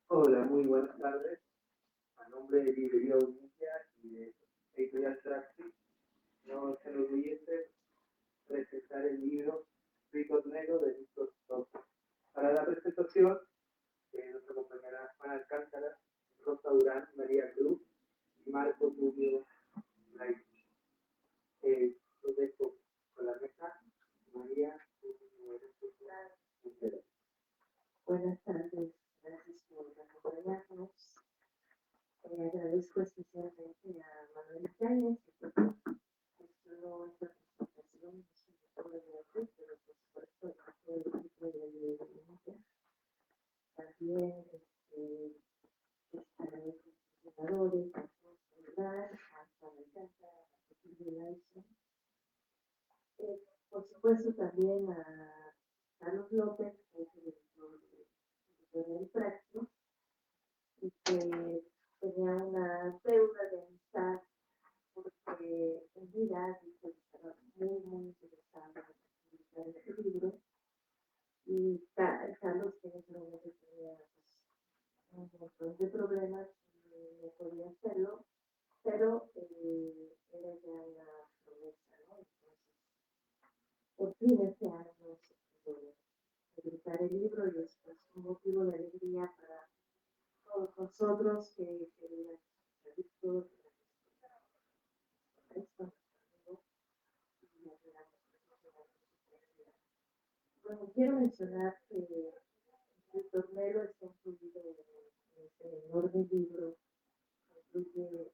Hola, muy buenas tardes. A nombre de Librería Audiencia y de Editorial Traxi, nos enorgullece presentar el libro Ritornello de Víctor Soto. Para la presentación, nos acompañará Juan Alcántara, Rosa Durán, María Cruz y Marco Tulio Laiz. Los dejo con la mesa. María, Buenas tardes, gracias por acompañarnos. Agradezco especialmente a Manuel Yáñez, que gestionó esta presentación, sobre todo de aquí, pero por supuesto a todo el equipo de Librería. También estará los presentadores, a José Lugar, a Juan Alcántara, a Silvia Laison. Por supuesto también a Carlos López, que es el editor del Praxis, y que tenía una deuda de amistad porque en vida dijo que estaba muy interesado en publicar este libro y Carlos que en ese momento tenía pues, un montón de problemas y no podía hacerlo, pero era ya una promesa, ¿no? Entonces, por fin este año se pudo publicar el libro y es pues, un motivo de alegría para todos nosotros que queríamos Víctor, esto, y ayudamos a. Bueno, quiero mencionar que el torneo está incluido en este enorme libro, incluye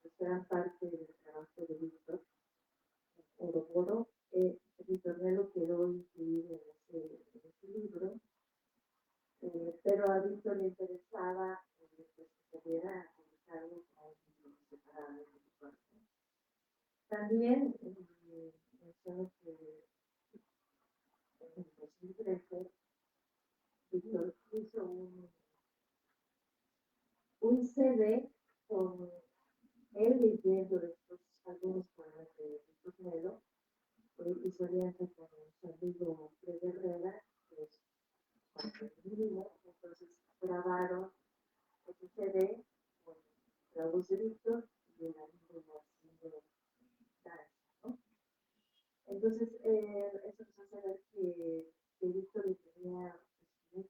pues, gran parte del trabajo de Víctor, Oroboro. El torneo quedó incluido en ese libro, pero a Víctor le interesaba pues, que se pudiera publicarlo como un libro separado de su parte. También menciono que en 2013 Víctor hizo un CD con él leyendo estos algunos poemas de Víctor Melo, hizo alianza con su amigo Fred Herrera, que es parte del mismo, entonces grabaron ese CD con la voz de Víctor y el amigo haciendo danza, ¿no? Entonces, eso nos hace ver que Víctor le tenía pues,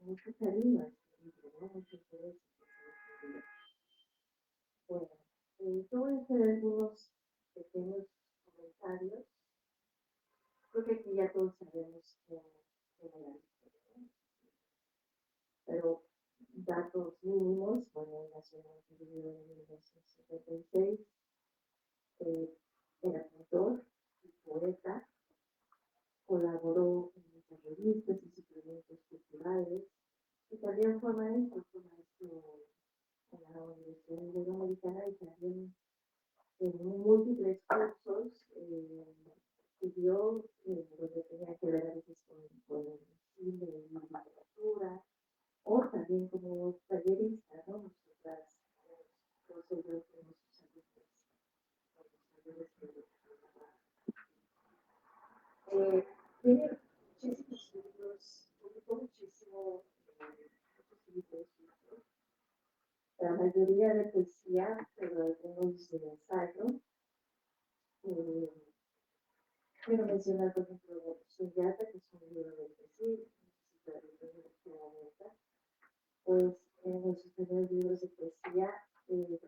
mucho cariño a este libro, ¿no? Mucho interés en este libro. Bueno, yo voy a hacer algunos pequeños comentarios. Creo que aquí ya todos sabemos quién era la historia, ¿no? Pero datos mínimos, bueno, nació en Montevideo en 1976, era pintor y poeta, colaboró en muchas revistas y suplementos culturales, y también fue maestro en la Universidad Iberoamericana y también en múltiples cursos estudió donde tenía que ver a veces con el cine y literatura, o también como tallerista, ¿no? Nosotras, todos ellos tenemos sus alumnos con los talleres que tiene muchísimos libros, publicó muchísimo, muchos libros, la mayoría de poesía, pero algunos de ensayo. Eh, Quiero mencionar, por ejemplo, Suyata, que es un libro de poesía, pues en sus primeros libros de poesía tiene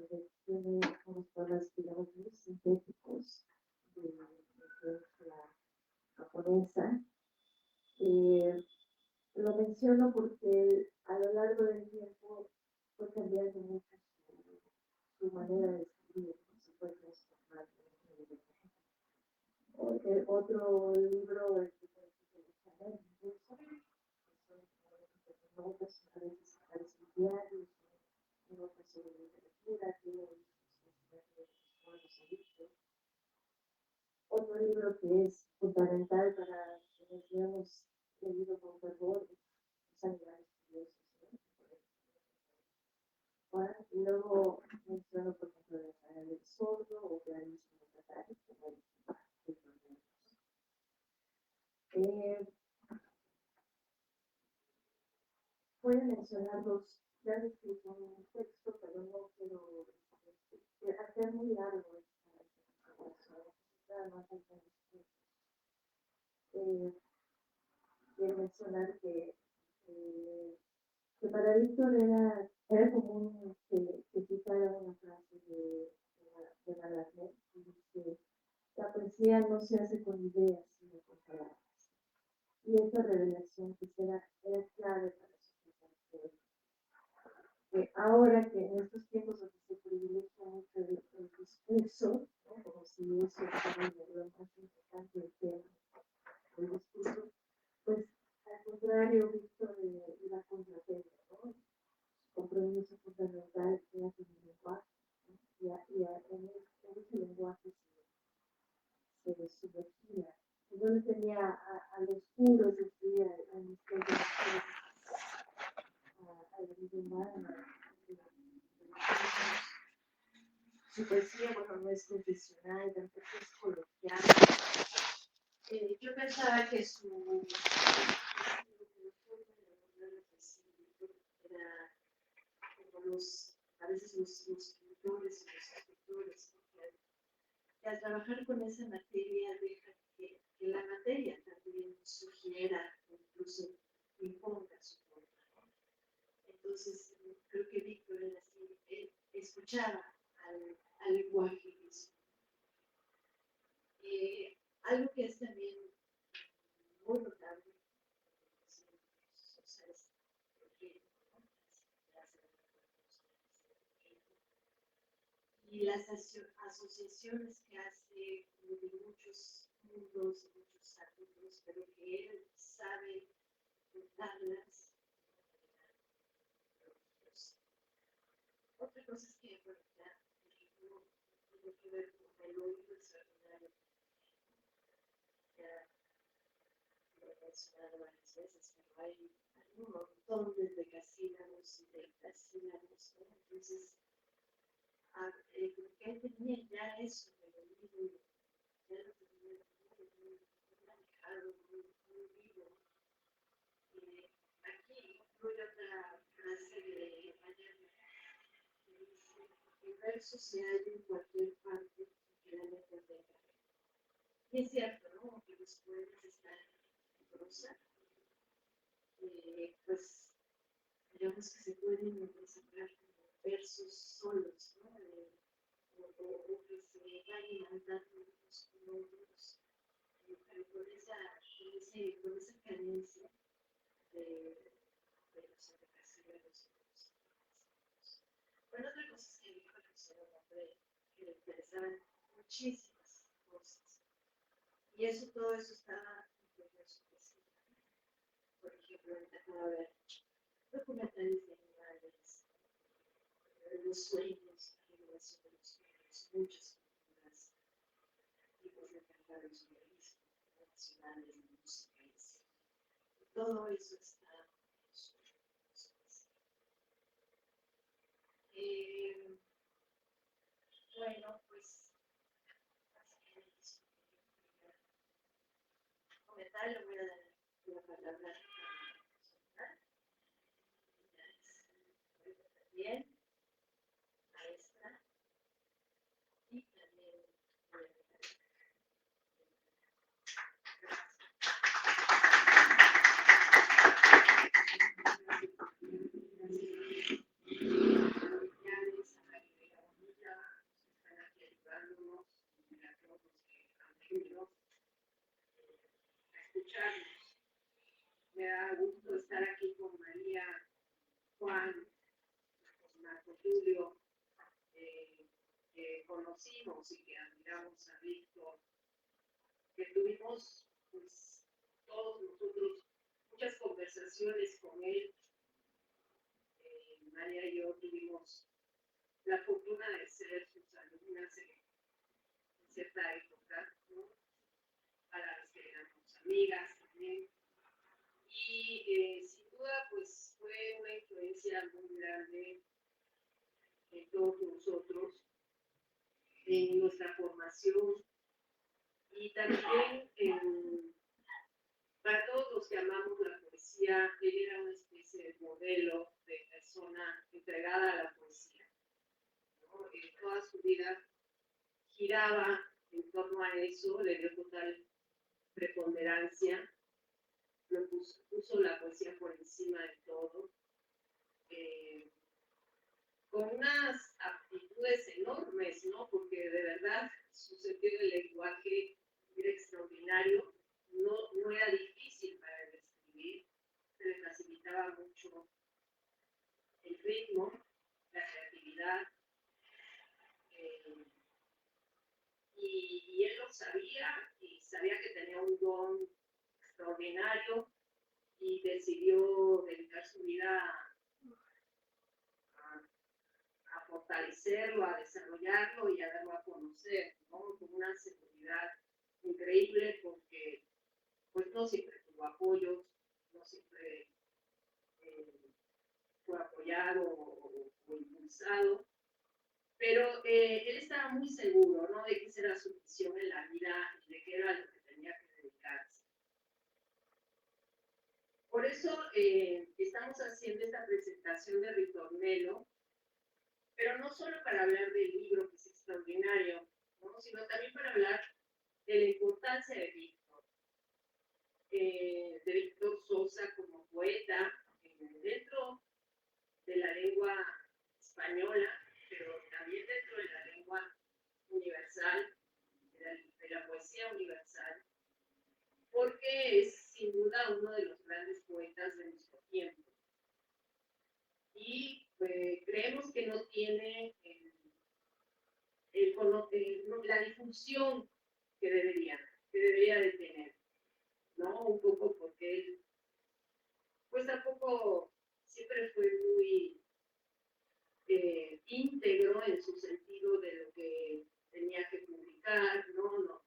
unos poemas, digamos, muy sintéticos de influencia japonesa. Lo menciono porque a lo largo del tiempo fue cambiando mucho su manera de escribir, ¿no? Se fue transformando. Otro libro es de Chanel, incluso, que son notas, a veces parecen diarios, notas sobre literatura, otro libro que es fundamental para quienes lo hemos leído con fervor es Los animales curiosos, ¿no? Bueno, y luego menciono, por ejemplo, La saga del sordo o Realismo Catártico, como voy a mencionar dos, ya escrito un texto, pero no quiero hacer muy largo esta información. Nada más hay quiero mencionar que para Víctor era común que citara una frase de Maladmet, que dice: la poesía no se hace con ideas, sino con palabras. Y esta revelación pues era clave para su que ahora que en estos tiempos donde se privilegia mucho el discurso, ¿no? Como si eso fuera lo más importante del tema, el discurso, pues al contrario, Víctor iba contra Pedro, ¿no? Su compromiso fundamental era con el lenguaje, ¿no? En ese lenguaje se sumergía. Entonces tenía a los puros, decía, a misterio, a la vida humana. Su poesía, bueno, no es confesional, tampoco es coloquial. Yo pensaba que su era como a veces los pintores y los escritores, que al trabajar con esa materia deja que la materia también sugiera, incluso imponga su forma. Entonces, creo que Víctor era así, él escuchaba al lenguaje mismo. Algo que es también muy notable y las asociaciones que hace de muchos mundos, muchos ámbitos, pero que él sabe contarlas. Otra cosa es que, bueno, ya, por ejemplo, tiene que ver con el oído extraordinario. Ya lo he mencionado varias veces, pero hay un montón de decasílabos y de hectasílabos, ¿no? Entonces, porque él tenía ya eso del oído, ya lo tenía muy manejado, muy vivo. Aquí incluye otra frase de Miami que dice: el verso se halla en cualquier parte que la letra tenga. Y es cierto, ¿no? Que los poemas están en prosa, pues digamos que se pueden sacar versos solos, ¿no? O que se van levantando unos con otros, pero con esa cadencia de los endecasílabos. Bueno, otra cosa es que dijo que era un hombre que le interesaban muchísimas cosas. Y todo eso estaba incluido en su poesía. Por ejemplo, ahorita acaba de ver documentales de animales, los sueños, la revelación de los sueños, muchas culturas, tipos de cantares surrealistas, nacionales, de música y así. Todo eso está en su poesía. Bueno, pues, comentar, le voy a dar la palabra a también, maestra, y también escucharnos. Me da gusto estar aquí con María, Juan, con Marco Julio, que conocimos y que admiramos a Víctor, que tuvimos, pues, todos nosotros muchas conversaciones con él. María y yo tuvimos la fortuna de ser sus alumnas en cierta época, ¿no? Para las que éramos amigas también. Y sin duda, pues fue una influencia muy grande en todos nosotros, en nuestra formación y también Para todos los que amamos la poesía, él era una especie de modelo de persona entregada a la poesía, ¿no? Toda su vida giraba en torno a eso, le dio total preponderancia, puso la poesía por encima de todo, con unas aptitudes enormes, ¿no? Porque de verdad su sentido del lenguaje era extraordinario, no era difícil para él escribir, se le facilitaba mucho el ritmo, la creatividad, y él lo sabía, y sabía que tenía un don extraordinario, y decidió dedicar su vida a fortalecerlo, a desarrollarlo y a darlo a conocer, ¿no? Con una seguridad increíble, porque pues no siempre tuvo apoyos, no siempre fue apoyado o impulsado, pero él estaba muy seguro, ¿no? De que esa era su misión en la vida y de que era lo que tenía que dedicarse. Por eso estamos haciendo esta presentación de Ritornello, pero no solo para hablar del libro, que es extraordinario, ¿no? Sino también para hablar de la importancia de Víctor Sosa como poeta, dentro de la lengua española, pero también dentro de la lengua universal, de la poesía universal, porque es sin duda uno de los grandes poetas de nuestro tiempo. Y creemos que no tiene la difusión que debería de tener, ¿no? Un poco porque él, pues tampoco siempre fue muy íntegro en su sentido de lo que tenía que publicar, ¿no?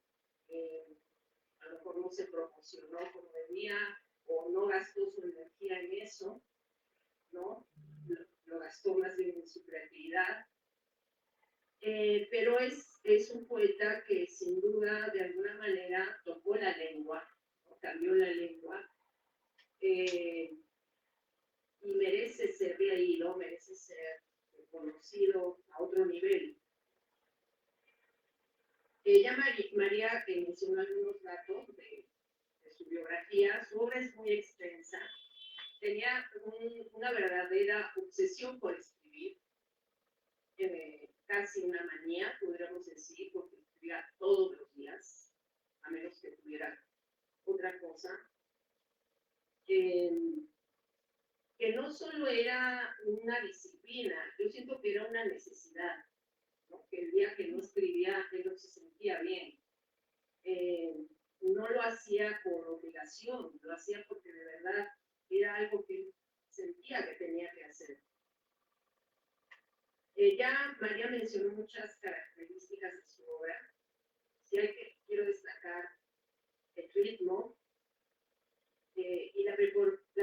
A lo mejor no se promocionó como debía o no gastó su energía en eso, ¿no? Lo gastó más bien en su creatividad. Pero es un poeta que sin duda de alguna manera tocó la lengua, ¿no? Cambió la lengua, y merece ser leído, merece ser conocido a otro nivel. Ya María mencionó algunos datos de su biografía. Su obra es muy extensa, tenía una verdadera obsesión por escribir, casi una manía, podríamos decir, porque escribía todos los días, a menos que tuviera otra cosa, que no solo era una disciplina, yo siento que era una necesidad, ¿no? Que el día que no escribía, él no se sentía bien. No lo hacía por obligación, lo hacía porque de verdad era algo que él sentía que tenía que hacer. Ya María mencionó muchas características de su obra. Si hay que, quiero destacar el ritmo y la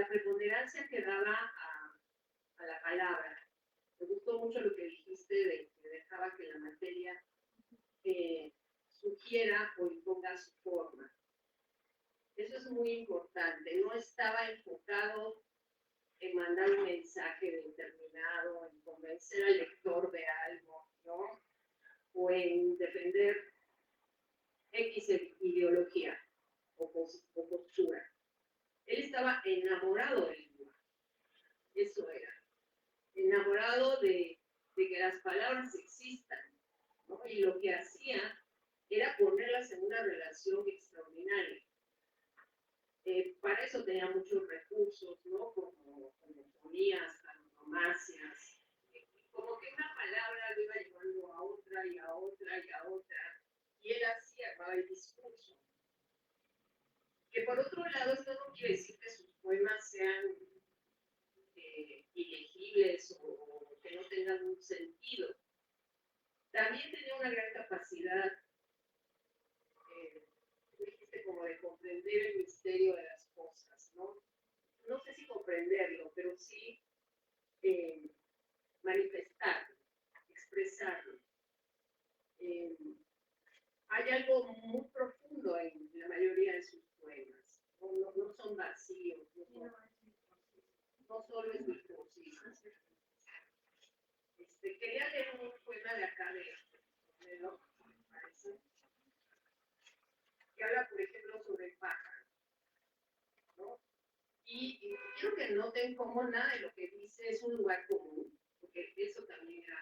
preponderancia que daba a la palabra. Me gustó mucho lo que dijiste de que dejaba que la materia sugiera o imponga su forma. Eso es muy importante. No estaba enfocado en mandar un mensaje determinado, en convencer al lector de algo, ¿no? O en defender X ideología o postura. Él estaba enamorado del lenguaje. Eso era. Enamorado de que las palabras existan, ¿no? Y lo que hacía era ponerlas en una relación extraordinaria. Para eso tenía muchos recursos, ¿no? Como fonías, antonomacias, como que una palabra lo iba llevando a otra y a otra y a otra, y él así armaba el discurso. Que por otro lado, esto no quiere decir que sus poemas sean ilegibles o que no tengan un sentido. También tenía una gran capacidad, dijiste, como de comprender el misterio de las cosas, ¿no? No sé si comprenderlo, pero sí manifestarlo, expresarlo. Hay algo muy profundo en la mayoría de sus poemas. No Te quería leer un poema de acá de Romero, me parece, que habla, por ejemplo, sobre el pájaro, ¿no? Y quiero que noten cómo nada de lo que dice es un lugar común, porque eso también era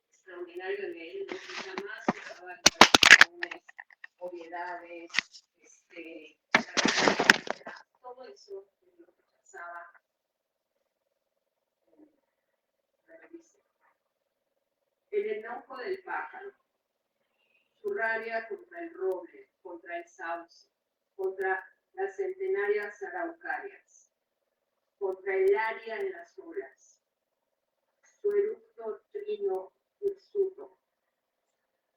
extraordinario en él, ¿no? Que jamás usaba lugares comunes, obviedades, todo eso lo rechazaba en la revista. El enojo del pájaro, su rabia contra el roble, contra el sauce, contra las centenarias araucarias, contra el área en las olas, su eructo trino hirsuto,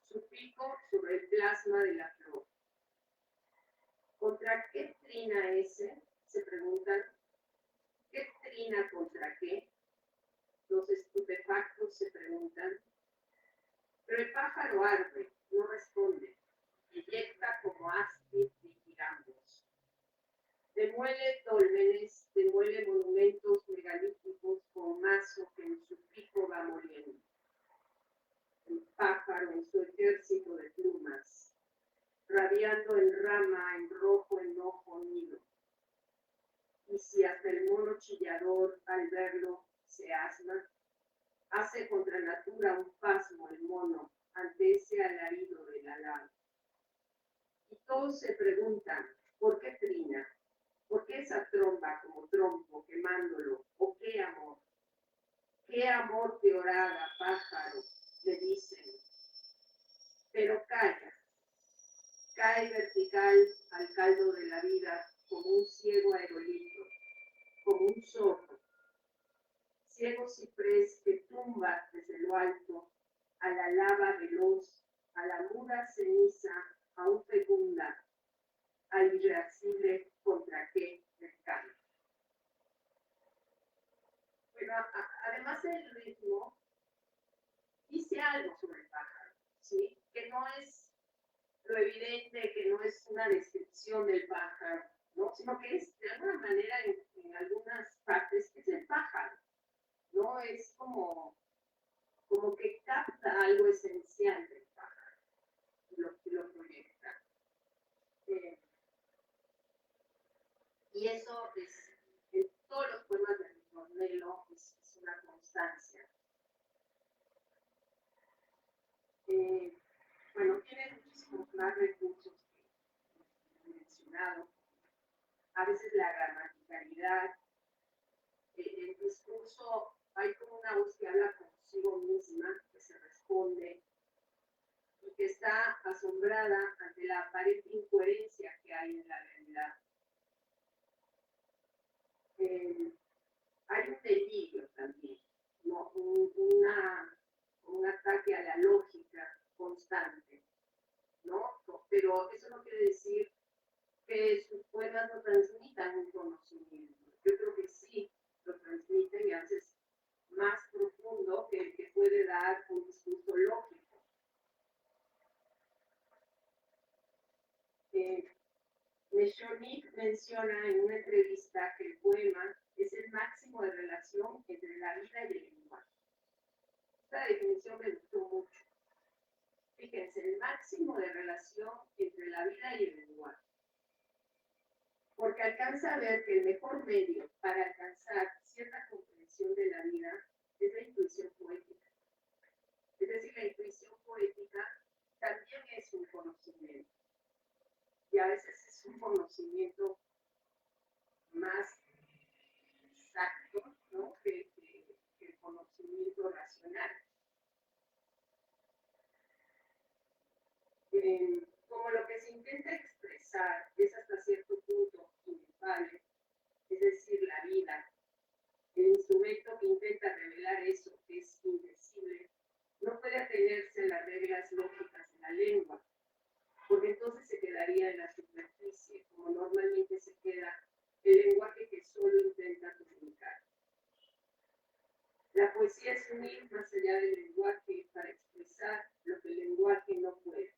su pico sobre el plasma de la flor. ¿Contra qué trina ese? Se preguntan. ¿Qué trina contra qué? Los estupefactos se preguntan. Pero el pájaro arde, no responde, eyecta como áspid de girambos. Demuele dólmenes, demuele monumentos megalíticos con mazo que en su pico va moliendo. El pájaro en su ejército de plumas, radiando en rama, en rojo, en ojo, nido. Y si hasta el mono chillador al verlo se asma, hace contra natura un pasmo el mono ante ese alarido del alado. Y todos se preguntan, ¿por qué trina? ¿Por qué esa tromba como trompo quemándolo? ¿O qué amor? ¿Qué amor de orada, pájaro? Le dicen. Pero calla. Cae vertical al caldo de la vida como un ciego aerolito, como un zorro. Ciego ciprés que tumba desde lo alto a la lava veloz, a la muda ceniza, aún fecunda, al irascible contra qué mercado. Pero además del ritmo, dice algo sobre el pájaro, ¿sí? Que no es lo evidente, que no es una descripción del pájaro, ¿no? Sino que es, de alguna manera, en algunas partes, es el pájaro, ¿no? Es como que capta algo esencial del pájaro y lo proyecta. Y eso es, en todos los poemas de Ritornello es una constancia. Bueno, tiene muchísimos más recursos que he mencionado. A veces la gramaticalidad, el discurso, hay como una voz que habla consigo misma, que se responde y que está asombrada ante la aparente incoherencia que hay en la realidad. Hay un delirio también, ¿no? Un ataque a la lógica constante, ¿no? Pero eso no quiere decir que sus poemas no transmitan un conocimiento. Yo creo que sí lo transmiten y a veces más profundo que el que puede dar un discurso lógico. Meshornik menciona en una entrevista que el poema es el máximo de relación entre la vida y el lenguaje. Esta definición me gustó mucho. Fíjense, el máximo de relación entre la vida y el lenguaje. Porque alcanza a ver que el mejor medio para alcanzar cierta comprensión de la vida es la intuición poética. Es decir, la intuición poética también es un conocimiento. Y a veces es un conocimiento más exacto, ¿no? que el conocimiento racional. Como lo que se intenta expresar es hasta cierto punto inefable, es decir, la vida, el instrumento que intenta revelar eso que es indecible, no puede atenerse a las reglas lógicas de la lengua, porque entonces se quedaría en la superficie, como normalmente se queda el lenguaje que solo intenta comunicar. La poesía es unir más allá del lenguaje para expresar lo que el lenguaje no puede.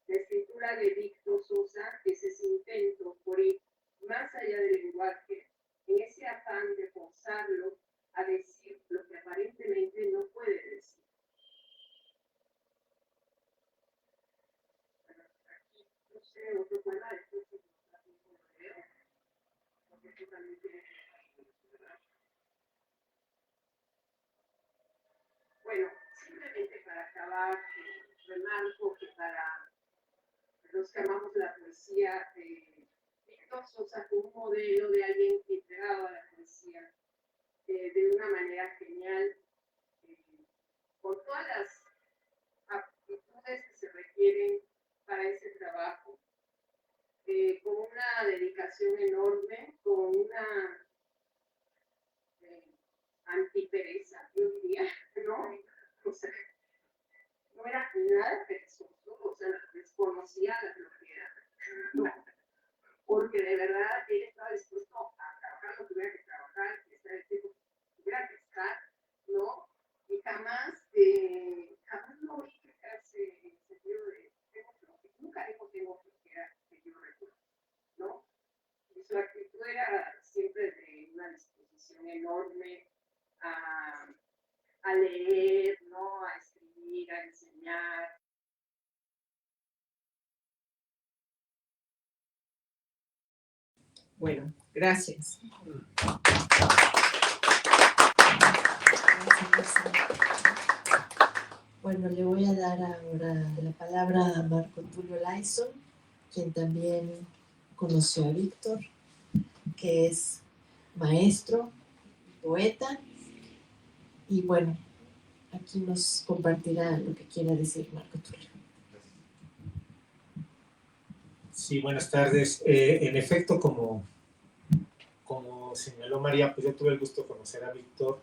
La escritura de Víctor Sosa es ese intento por ir más allá del lenguaje, en ese afán de forzarlo a decir lo que aparentemente no puede acabar, remarco que para los que amamos la poesía, Víctor Sosa fue un modelo de alguien que entregaba la poesía de una manera genial, con todas las aptitudes que se requieren para ese trabajo, con una dedicación enorme, con una antipereza, yo diría, ¿no? O sea, no era nada perezoso, o sea, desconocía la flojera, ¿no? Porque de verdad él estaba dispuesto a trabajar lo que tuviera que trabajar, estar el tiempo que tuviera que estar, ¿no? Y jamás lo vi quejarse en el sentido de tengo flojera, nunca dijo tengo flojera que yo recuerdo, ¿no? Y su actitud era siempre de una disposición enorme a leer, ¿no? A escribir, a enseñar. Bueno, gracias. Bueno, le voy a dar ahora la palabra a Marco Tulio Laison, quien también conoció a Víctor, que es maestro, poeta, y bueno, aquí nos compartirá lo que quiera decir Marco Tulio. Sí, buenas tardes. En efecto, como señaló María, pues yo tuve el gusto de conocer a Víctor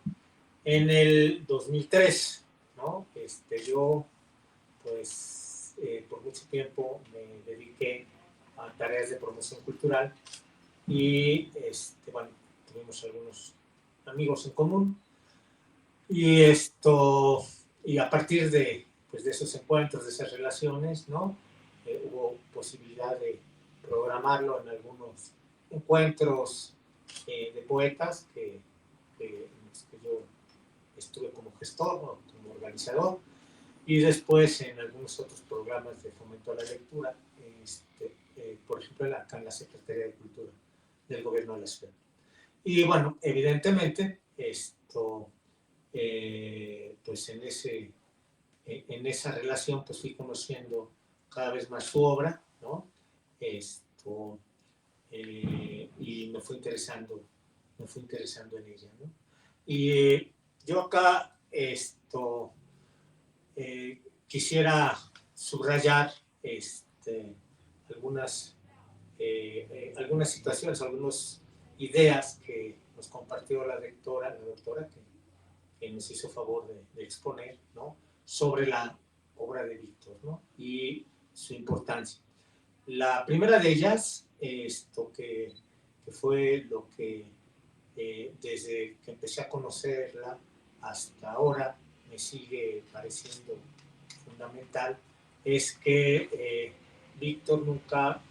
en el 2003, ¿no? Yo, pues, por mucho tiempo me dediqué a tareas de promoción cultural y, bueno, tuvimos algunos amigos en común y y a partir de, pues, de esos encuentros, de esas relaciones, ¿no? Hubo posibilidad de programarlo en algunos encuentros de poetas en los que yo estuve como gestor o como organizador, y después en algunos otros programas de fomento a la lectura, por ejemplo acá en la Secretaría de Cultura del Gobierno de la Ciudad. Y bueno, evidentemente, pues en esa relación pues fui conociendo cada vez más su obra, ¿no? Y me fue interesando en ella, ¿no? Y yo acá quisiera subrayar algunas situaciones, algunas ideas que nos compartió la doctora que nos hizo favor de exponer, ¿no? Sobre la obra de Víctor, ¿no? Y su importancia. La primera de ellas, que fue lo que desde que empecé a conocerla hasta ahora me sigue pareciendo fundamental, es que Víctor nunca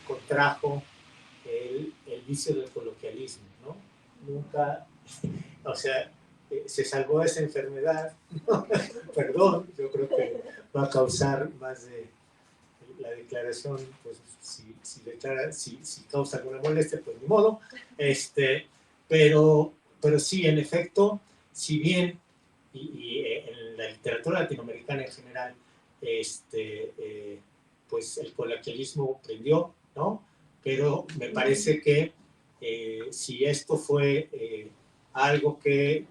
contrajo el vicio del coloquialismo, ¿no? Nunca, o sea, se salvó de esa enfermedad, ¿no? Perdón, yo creo que va a causar más de la declaración, pues si causa alguna molestia, pues ni modo, pero sí, en efecto, si bien, y en la literatura latinoamericana en general, pues el coloquialismo prendió, ¿no? Pero me parece que si esto fue algo que,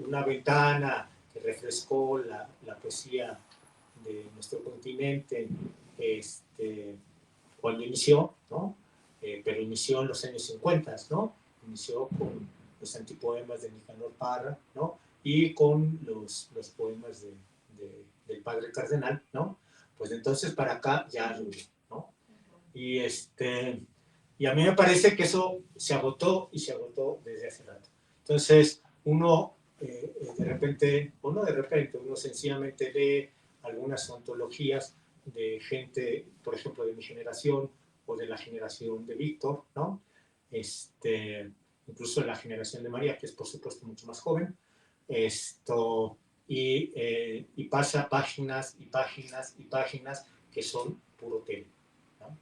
una ventana que refrescó la poesía de nuestro continente, cuando inició, ¿no? Pero inició en los años 50, ¿no? Inició con los antipoemas de Nicanor Parra, ¿no? Y con los poemas del padre cardenal, ¿no? Pues entonces para acá ya, ¿no? Y, y a mí me parece que eso se agotó y se agotó desde hace rato. Entonces uno de repente, uno sencillamente lee algunas ontologías de gente, por ejemplo, de mi generación o de la generación de Víctor, ¿no? Incluso de la generación de María, que es por supuesto mucho más joven, y pasa páginas y páginas y páginas que son puro tema, ¿no?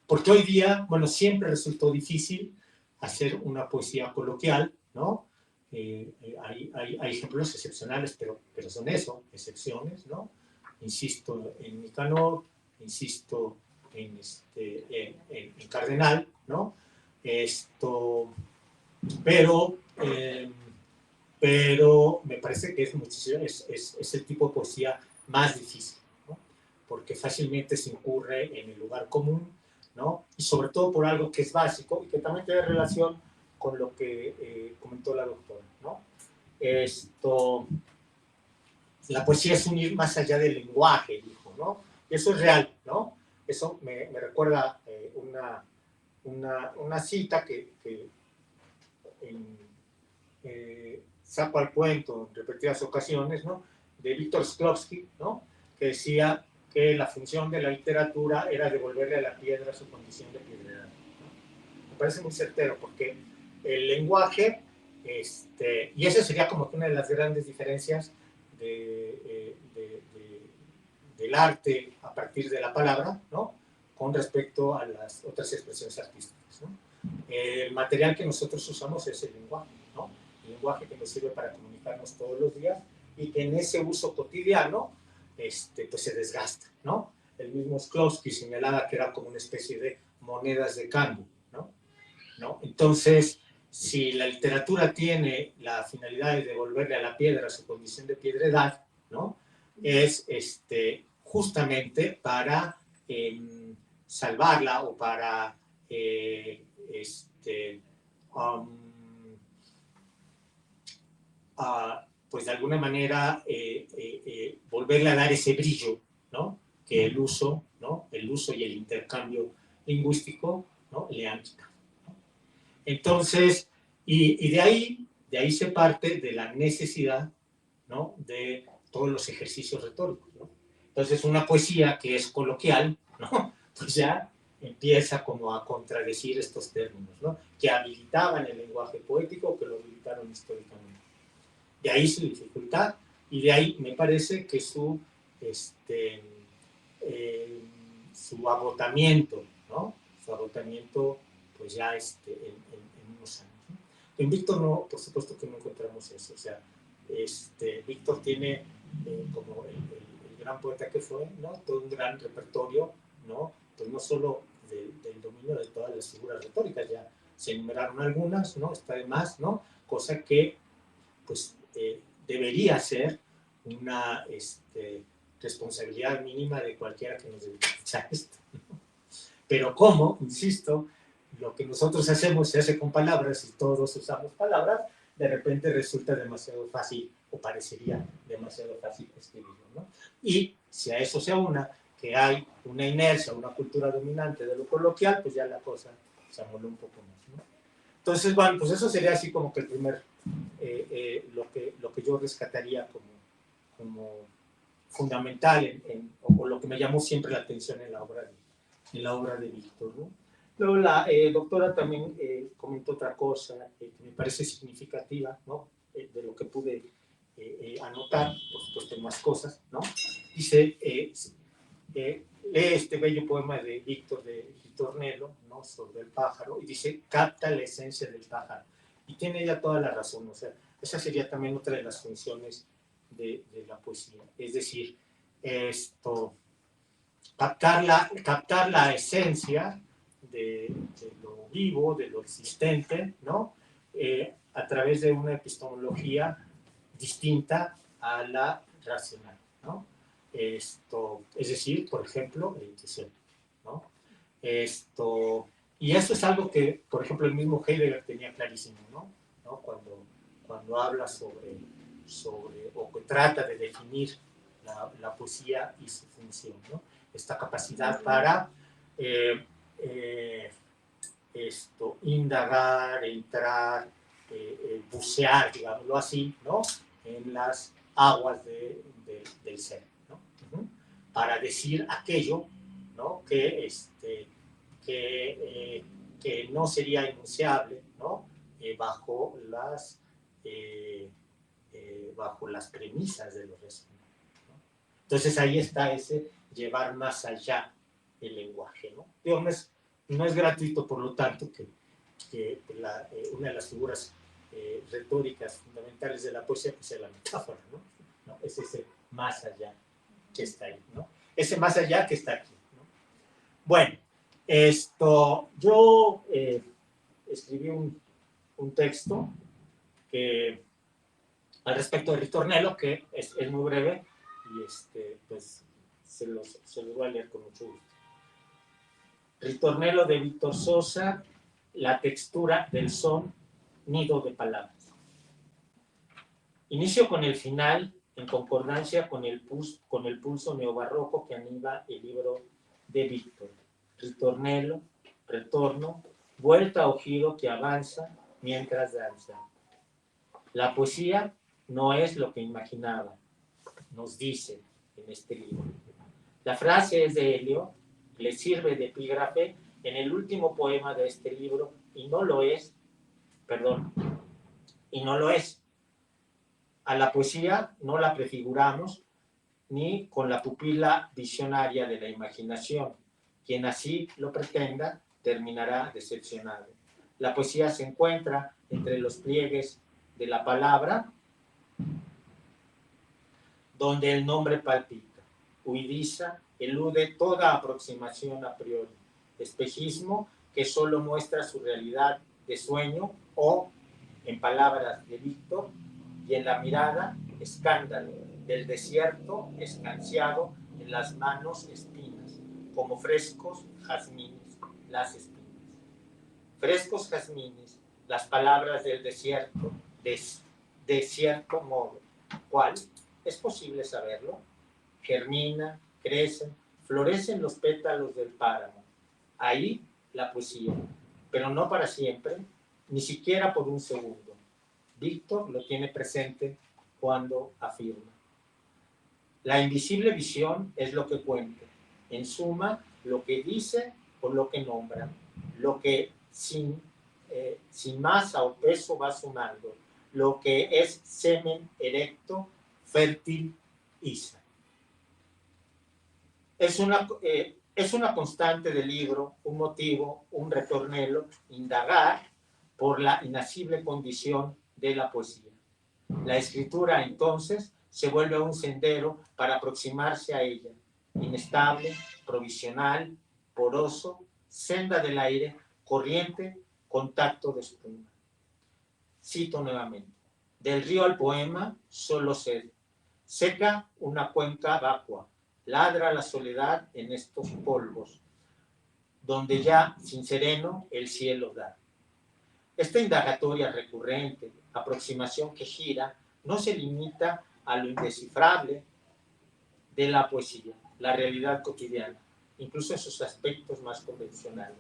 Porque hoy día, bueno, siempre resultó difícil hacer una poesía coloquial, ¿no? hay ejemplos excepcionales, pero son eso, excepciones, ¿no? Insisto en Nicanor, insisto en Cardenal, ¿no? Pero me parece que es muchísimo, es el tipo de poesía más difícil, ¿no? Porque fácilmente se incurre en el lugar común, ¿no? Y sobre todo por algo que es básico y que también tiene relación con lo que comentó la doctora, ¿no? La poesía es un ir más allá del lenguaje, dijo, ¿no? Y eso es real, ¿no? Eso me recuerda una cita que saco al cuento en repetidas ocasiones, ¿no? De Víctor Shklovsky, ¿no? Que decía que la función de la literatura era devolverle a la piedra su condición de piedredad, ¿no? Me parece muy certero, porque el lenguaje, y esa sería como que una de las grandes diferencias del arte a partir de la palabra, ¿no? Con respecto a las otras expresiones artísticas, ¿no? El material que nosotros usamos es el lenguaje, ¿no? El lenguaje que nos sirve para comunicarnos todos los días y que en ese uso cotidiano pues se desgasta, ¿no? El mismo Shklovsky señalaba que era como una especie de monedas de cambio, ¿no? Entonces, si la literatura tiene la finalidad de devolverle a la piedra su condición de piedredad, ¿no? Es justamente para salvarla o para pues de alguna manera volverle a dar ese brillo, ¿no? Que el uso, ¿no? El uso y el intercambio lingüístico, ¿no? Le han quitado, ¿no? Entonces, y de ahí se parte de la necesidad, ¿no? De todos los ejercicios retóricos, ¿no? Entonces, una poesía que es coloquial, ¿no? Pues ya empieza como a contradecir estos términos, ¿no? Que habilitaban el lenguaje poético, que lo habilitaron históricamente. De ahí su dificultad y de ahí me parece que su agotamiento, ¿no? Su agotamiento, pues ya en unos años, ¿no? En Víctor no, por supuesto que no encontramos eso, o sea, Víctor tiene como el gran poeta que fue, ¿no? Todo un gran repertorio, ¿no? Pues no solo del dominio de todas las figuras retóricas, ya se enumeraron algunas, ¿no? Está de más, ¿no? Cosa que, pues, debería ser una responsabilidad mínima de cualquiera que nos dedique a esto, ¿no? Pero como, insisto, lo que nosotros hacemos se hace con palabras y todos usamos palabras, de repente resulta demasiado fácil o parecería demasiado fácil escribirlo, ¿no? Y si a eso se aúna que hay una inercia, una cultura dominante de lo coloquial, pues ya la cosa se amoló un poco más, ¿no? Entonces, bueno, pues eso sería así como que el primer, lo que yo rescataría como fundamental o lo que me llamó siempre la atención en la obra de Víctor, ¿no? Luego la doctora también comentó otra cosa que me parece significativa, ¿no? De lo que pude anotar, por supuesto más cosas, ¿no? Dice, lee este bello poema de Víctor de Ritornello, ¿no? Sobre el pájaro, y dice, capta la esencia del pájaro. Y tiene ella toda la razón, o sea, esa sería también otra de las funciones de la poesía, es decir, captar la esencia de lo vivo, de lo existente, ¿no? A través de una epistemología distinta a la racional, ¿no? Es decir, por ejemplo, el intuición, ¿no? Y eso es algo que, por ejemplo, el mismo Heidegger tenía clarísimo, ¿no? Cuando habla sobre o que trata de definir la poesía y su función, ¿no? Esta capacidad para indagar, entrar, bucear, digámoslo así, ¿no? En las aguas del ser, ¿no? Para decir aquello, ¿no? Que no sería enunciable, ¿no? Bajo las premisas de lo racional, ¿no? Entonces ahí está ese llevar más allá el lenguaje, ¿no? No es gratuito, por lo tanto, que una de las figuras retóricas fundamentales de la poesía, que sea la metáfora, ¿no? ¿No? Es ese más allá que está ahí, ¿no? Ese más allá que está aquí, ¿no? Bueno, yo escribí un texto que, al respecto de Ritornello, que es muy breve, y pues se los voy a leer con mucho gusto. Ritornello de Víctor Sosa, la textura del son, nido de palabras. Inicio con el final, en concordancia con el pulso neobarroco que anima el libro de Víctor. Ritornello, retorno, vuelta o giro que avanza mientras danza. La poesía no es lo que imaginaba, nos dice en este libro. La frase es de Helio, le sirve de epígrafe en el último poema de este libro, y no lo es. A la poesía no la prefiguramos ni con la pupila visionaria de la imaginación. Quien así lo pretenda terminará decepcionado. La poesía se encuentra entre los pliegues de la palabra, donde el nombre palpita, huidiza, elude toda aproximación a priori, espejismo que solo muestra su realidad de sueño o, en palabras de Víctor, y en la mirada, escándalo del desierto escanciado en las manos espinas, como frescos jazmines, las espinas. Frescos jazmines, las palabras del desierto, de cierto modo. ¿Cuál? ¿Es posible saberlo? Germinan, crecen, florecen los pétalos del páramo. Ahí la poesía, pero no para siempre, ni siquiera por un segundo. Víctor lo tiene presente cuando afirma: la invisible visión es lo que cuenta, en suma, lo que dice o lo que nombra, lo que sin masa o peso va sumando, lo que es semen erecto, fértil, isa. Es una constante del libro, un motivo, un retornelo, indagar por la inasible condición de la poesía. La escritura, entonces, se vuelve un sendero para aproximarse a ella, inestable, provisional, poroso, senda del aire, corriente, contacto de espuma. Cito nuevamente: del río al poema, solo sed. Seca una cuenca vacua, ladra la soledad en estos polvos, donde ya sin sereno el cielo da. Esta indagatoria recurrente, aproximación que gira, no se limita a lo indescifrable de la poesía, la realidad cotidiana, incluso en sus aspectos más convencionales.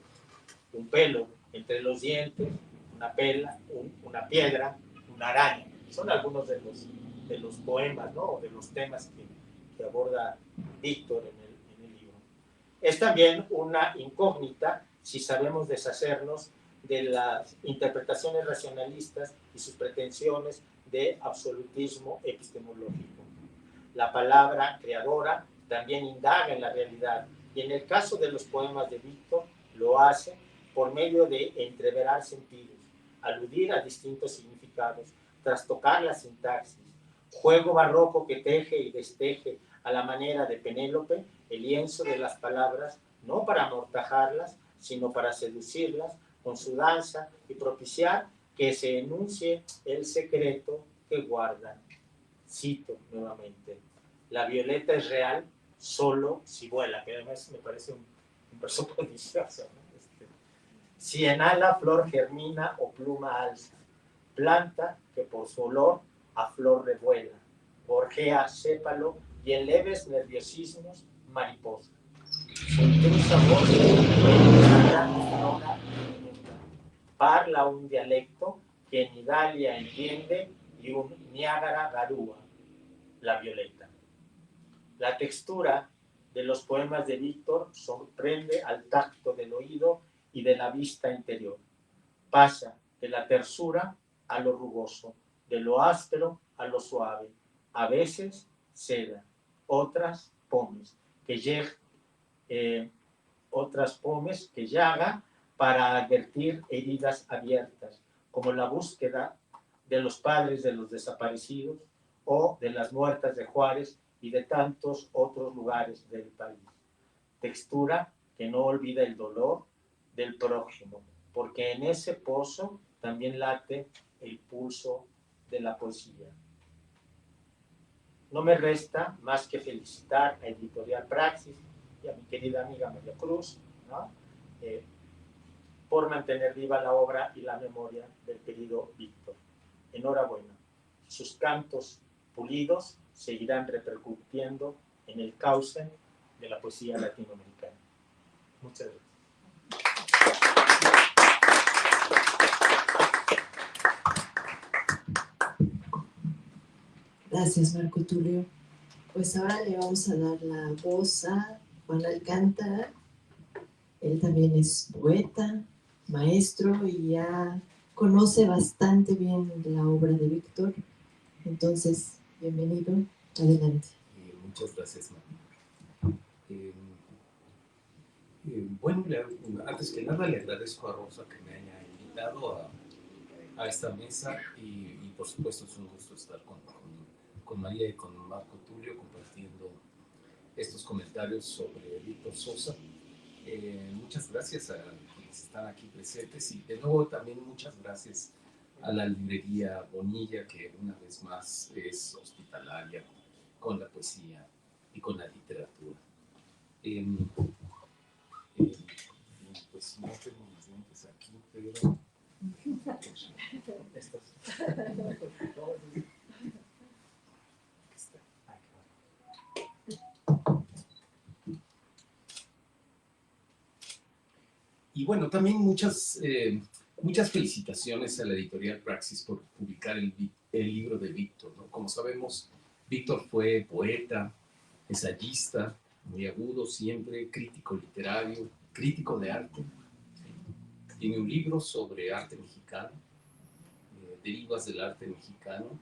Un pelo entre los dientes, una pela, una piedra, una araña. Son algunos de los poemas, ¿no? O de los temas que aborda Víctor en el libro. Es también una incógnita si sabemos deshacernos de las interpretaciones racionalistas y sus pretensiones de absolutismo epistemológico. La palabra creadora también indaga en la realidad, y en el caso de los poemas de Víctor lo hace por medio de entreverar sentidos, aludir a distintos significados, trastocar la sintaxis, juego barroco que teje y desteje a la manera de Penélope el lienzo de las palabras, no para amortajarlas, sino para seducirlas con su danza y propiciar que se enuncie el secreto que guardan. Cito nuevamente: la violeta es real solo si vuela, que además me parece un verso prodigioso, ¿no? Si en ala flor germina o pluma alza, planta que por su olor a flor revuela, gorjea sépalo y en leves nerviosismos mariposa. Su intrusa voz parla un dialecto que en Idalia entiende y un Niágara garúa, la violeta. La textura de los poemas de Víctor sorprende al tacto del oído y de la vista interior. Pasa de la tersura a lo rugoso, de lo áspero a lo suave, a veces seda, otras pomes que llaga para advertir heridas abiertas, como la búsqueda de los padres de los desaparecidos o de las muertas de Juárez y de tantos otros lugares del país. Textura que no olvida el dolor del prójimo, porque en ese pozo también late el pulso de la poesía. No me resta más que felicitar a Editorial Praxis y a mi querida amiga María Cruz, ¿no? Por mantener viva la obra y la memoria del querido Víctor. Enhorabuena. Sus cantos pulidos seguirán repercutiendo en el cauce de la poesía latinoamericana. Muchas gracias. Gracias, Marco Tulio. Pues ahora le vamos a dar la voz a Juan Alcántara. Él también es poeta, maestro y ya conoce bastante bien la obra de Víctor. Entonces, bienvenido. Adelante. Muchas gracias, María. Bueno, antes que nada le agradezco a Rosa que me haya invitado a esta mesa y por supuesto es un gusto estar con María y con Marco Tulio compartiendo estos comentarios sobre Víctor Sosa. Muchas gracias a quienes están aquí presentes y de nuevo también muchas gracias a la librería Bonilla, que una vez más es hospitalaria con la poesía y con la literatura. Pues no tengo mis lentes aquí, pero... Y bueno, también muchas felicitaciones a la editorial Praxis por publicar el libro de Víctor, ¿no? Como sabemos, Víctor fue poeta, ensayista, muy agudo siempre, crítico literario, crítico de arte. Tiene un libro sobre arte mexicano, derivas del arte mexicano,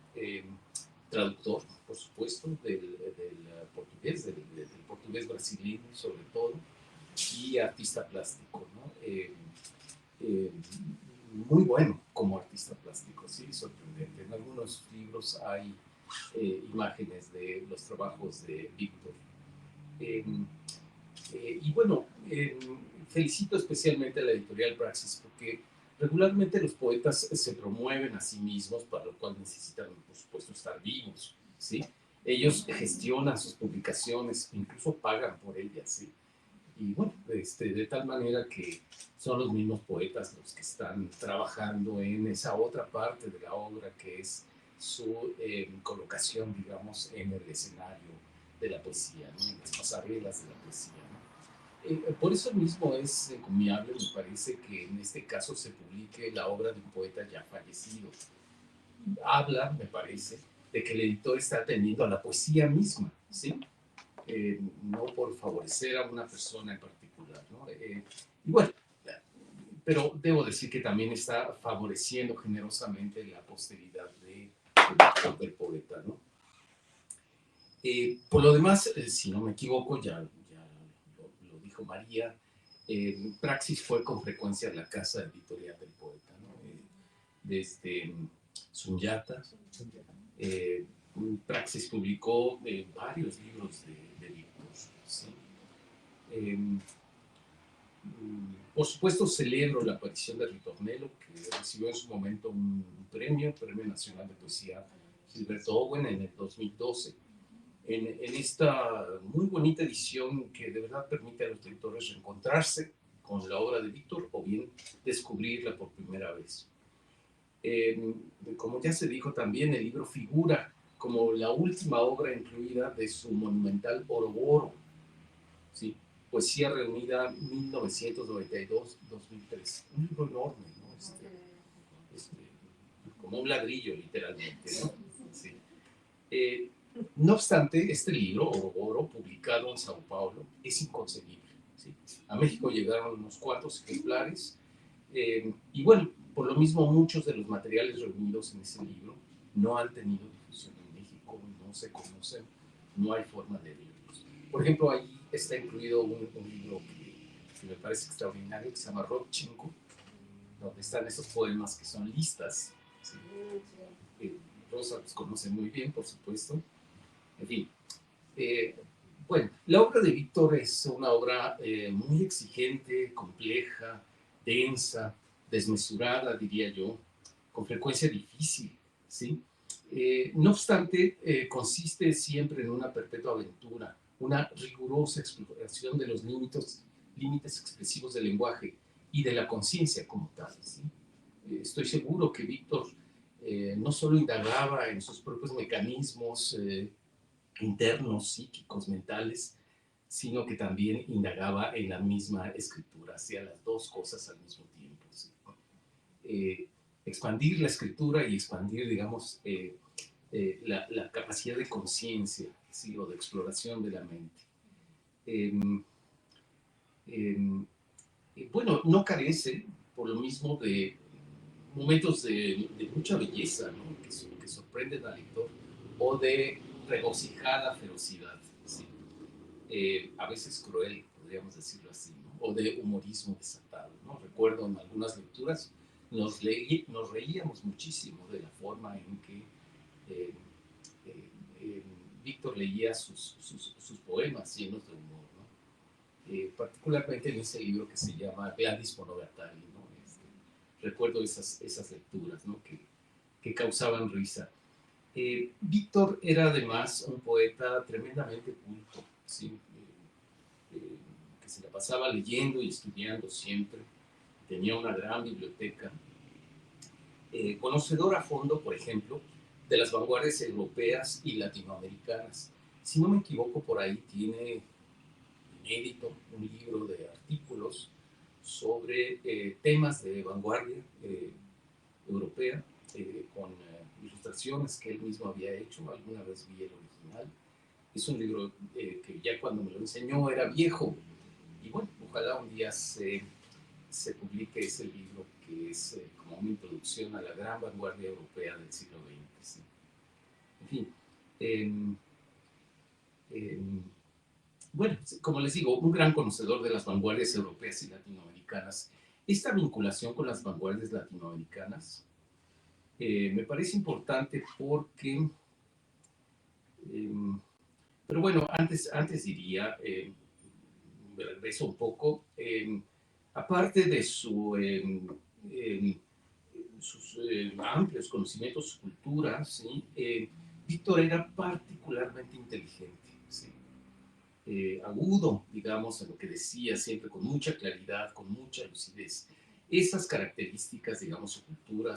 traductor, por supuesto, del portugués brasileño sobre todo, y artista plástico, ¿no? Muy bueno como artista plástico, sí, sorprendente. En algunos libros hay imágenes de los trabajos de Víctor. Y bueno, felicito especialmente a la editorial Praxis porque regularmente los poetas se promueven a sí mismos, para lo cual necesitan, por supuesto, estar vivos, ¿sí? Ellos gestionan sus publicaciones, incluso pagan por ellas, ¿sí? Y bueno, de tal manera que son los mismos poetas los que están trabajando en esa otra parte de la obra que es su colocación, digamos, en el escenario de la poesía, ¿no? En las pasarelas de la poesía, ¿no? Por eso mismo es encomiable, me parece, que en este caso se publique la obra de un poeta ya fallecido. Habla, me parece, de que el editor está atendiendo a la poesía misma, ¿sí? No por favorecer a una persona en particular, ¿no? Y bueno, pero debo decir que también está favoreciendo generosamente la posteridad del poeta, ¿no? Por lo demás, si no me equivoco, ya lo dijo María, Praxis fue con frecuencia la casa editorial del poeta, ¿no? Desde Sunyata, Praxis publicó varios libros de Víctor, ¿sí? Por supuesto, celebro la aparición de Ritornello, que recibió en su momento un Premio Nacional de Poesía Gilberto Owen en el 2012. En esta muy bonita edición que de verdad permite a los lectores reencontrarse con la obra de Víctor o bien descubrirla por primera vez. Como ya se dijo también, el libro figura como la última obra incluida de su monumental Oroboro, ¿sí? Poesía reunida 1992-2003. Un libro enorme, ¿no? Como un ladrillo, literalmente, ¿no? Sí. No obstante, este libro, Oroboro, publicado en Sao Paulo, es inconcebible, ¿sí? A México llegaron unos cuantos ejemplares, y bueno, por lo mismo muchos de los materiales reunidos en ese libro no han tenido difusión en México, no se conocen, no hay forma de leerlos. Por ejemplo, ahí está incluido un libro que me parece extraordinario, que se llama Rodchenko, donde están esos poemas que son listas ¿sí? Rosa los conoce muy bien, por supuesto. En fin. Bueno, la obra de Víctor es una obra muy exigente, compleja, densa, desmesurada, diría yo, con frecuencia difícil, ¿sí? No obstante, consiste siempre en una perpetua aventura, una rigurosa exploración de los límites expresivos del lenguaje y de la conciencia como tal, ¿sí? Estoy seguro que Víctor no solo indagaba en sus propios mecanismos internos, psíquicos, mentales, sino que también indagaba en la misma escritura, hacía las dos cosas al mismo tiempo, ¿sí? Expandir la escritura y expandir, digamos, la capacidad de conciencia, ¿sí? O de exploración de la mente. Bueno, no carece, por lo mismo, de momentos de mucha belleza, ¿no? que sorprenden al lector, o de regocijada ferocidad, ¿sí? A veces cruel, podríamos decirlo así, ¿no? O de humorismo desatado, ¿no? Recuerdo en algunas lecturas nos reíamos muchísimo de la forma en que eh, eh, Víctor leía sus poemas llenos de humor, ¿no? Particularmente en ese libro que se llama Gladys Monogatari, ¿no? Recuerdo esas lecturas, ¿no? que causaban risa. Víctor era además un poeta tremendamente culto, ¿sí? Que se la pasaba leyendo y estudiando siempre, tenía una gran biblioteca, conocedor a fondo, por ejemplo, de las vanguardias europeas y latinoamericanas. Si no me equivoco, por ahí tiene inédito un libro de artículos sobre temas de vanguardia europea, con ilustraciones que él mismo había hecho. Alguna vez vi el original. Es un libro que ya cuando me lo enseñó era viejo, y bueno, ojalá un día se publique ese libro, que es como una introducción a la gran vanguardia europea del siglo XX. ¿Sí? En fin, bueno, como les digo, un gran conocedor de las vanguardias europeas y latinoamericanas. Esta vinculación con las vanguardias latinoamericanas me parece importante porque, pero bueno, antes diría, me regreso un poco, aparte de sus amplios conocimientos, su cultura, ¿sí? Víctor era particularmente inteligente, ¿sí? Agudo, digamos, en lo que decía, siempre con mucha claridad, con mucha lucidez. Esas características, digamos, su cultura,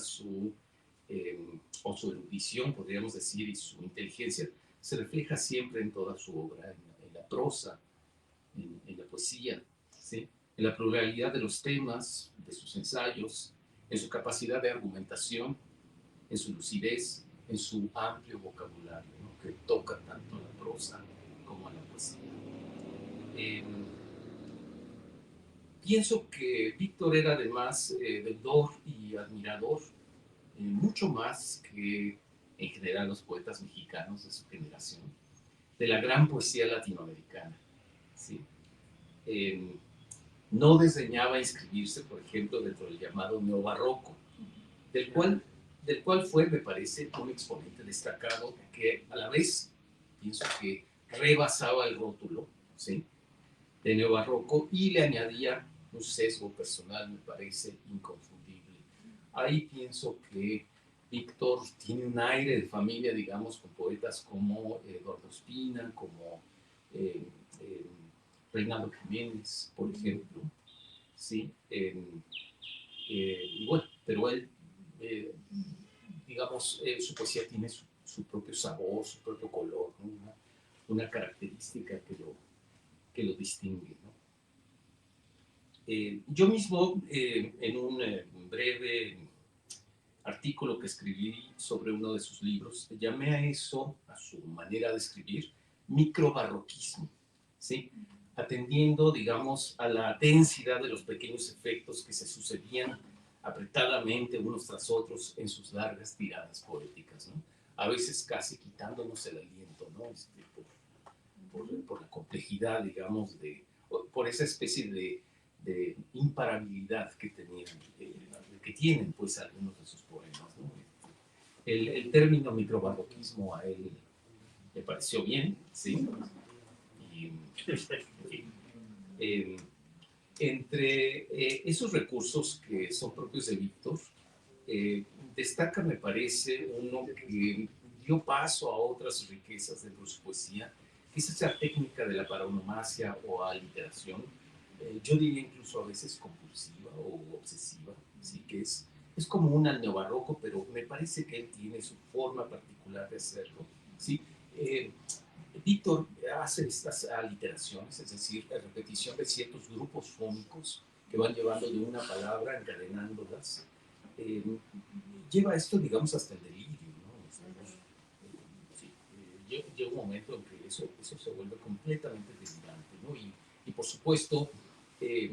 o su erudición, podríamos decir, y su inteligencia, se refleja siempre en toda su obra, en la prosa, en la poesía, ¿sí? En la pluralidad de los temas, de sus ensayos, en su capacidad de argumentación, en su lucidez, en su amplio vocabulario, ¿no? Que toca tanto a la prosa como a la poesía. Pienso que Víctor era además deudor y admirador, mucho más que en general los poetas mexicanos de su generación, de la gran poesía latinoamericana, ¿sí? No desdeñaba inscribirse, por ejemplo, dentro del llamado neobarroco, del cual fue, me parece, un exponente destacado que a la vez pienso que rebasaba el rótulo, ¿sí? de neobarroco, y le añadía un sesgo personal, me parece, inconfundible. Ahí pienso que Víctor tiene un aire de familia, digamos, con poetas como Eduardo Espina, como Reinaldo Jiménez, por ejemplo, ¿sí? Y bueno, pero él, digamos, su poesía tiene su propio sabor, su propio color, ¿no? una característica que lo distingue, ¿no? Yo mismo, en un breve artículo que escribí sobre uno de sus libros, llamé a eso, a su manera de escribir, microbarroquismo, ¿sí? Atendiendo, digamos, a la densidad de los pequeños efectos que se sucedían apretadamente unos tras otros en sus largas tiradas poéticas, ¿no? A veces casi quitándonos el aliento, ¿no? Por la complejidad, digamos, por esa especie de imparabilidad que tienen pues algunos de sus poemas, ¿no? el término microbarroquismo a él le pareció bien, ¿sí? Y, en fin, entre esos recursos que son propios de Víctor, destaca, me parece, uno que dio paso a otras riquezas dentro de su poesía, que es esa técnica de la paronomasia o aliteración, yo diría incluso a veces compulsiva o obsesiva, ¿sí? Que es como un neobarroco, pero me parece que él tiene su forma particular de hacerlo, ¿sí? Víctor hace estas aliteraciones, es decir, la repetición de ciertos grupos fónicos que van llevando de una palabra, encadenándolas. Eh, Lleva esto, digamos, hasta el delirio, ¿no? Sí, llega un momento en que eso se vuelve completamente delirante, ¿no? Y por supuesto, eh,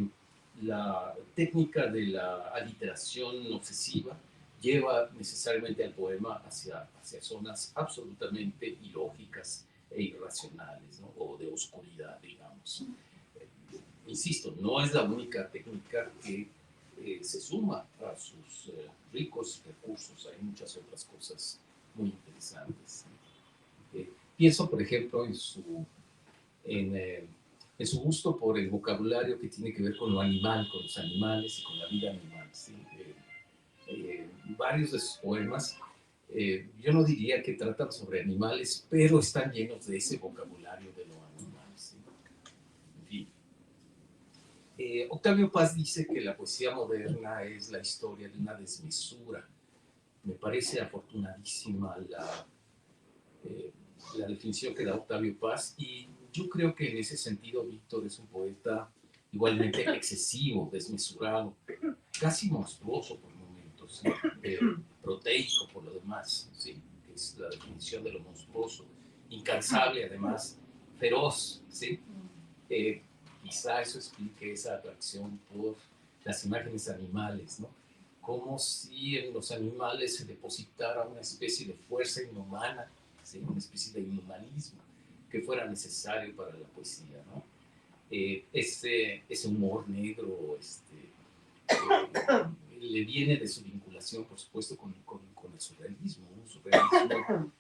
la técnica de la aliteración obsesiva lleva necesariamente al poema hacia zonas absolutamente ilógicas e irracionales, ¿no? O de oscuridad, digamos. Insisto, no es la única técnica que se suma a sus ricos recursos, hay muchas otras cosas muy interesantes. Pienso, por ejemplo, en, eh, en su gusto por el vocabulario que tiene que ver con lo animal, con los animales y con la vida animal. ¿Sí? Varios de sus poemas, yo no diría que tratan sobre animales, pero están llenos de ese vocabulario de lo animal. ¿Sí? En fin. Octavio Paz dice que la poesía moderna es la historia de una desmesura. Me parece afortunadísima la definición que da Octavio Paz, y yo creo que en ese sentido Víctor es un poeta igualmente excesivo, desmesurado, casi monstruoso por momentos, ¿sí? Proteico por lo demás, ¿sí? Que es la definición de lo monstruoso, incansable además, feroz, ¿sí? Quizá eso explique esa atracción por las imágenes animales, ¿no? Como si en los animales se depositara una especie de fuerza inhumana, ¿sí? Una especie de inhumanismo que fuera necesario para la poesía, ¿no? Ese humor negro le viene de su vinculación, por supuesto, con el surrealismo, un surrealismo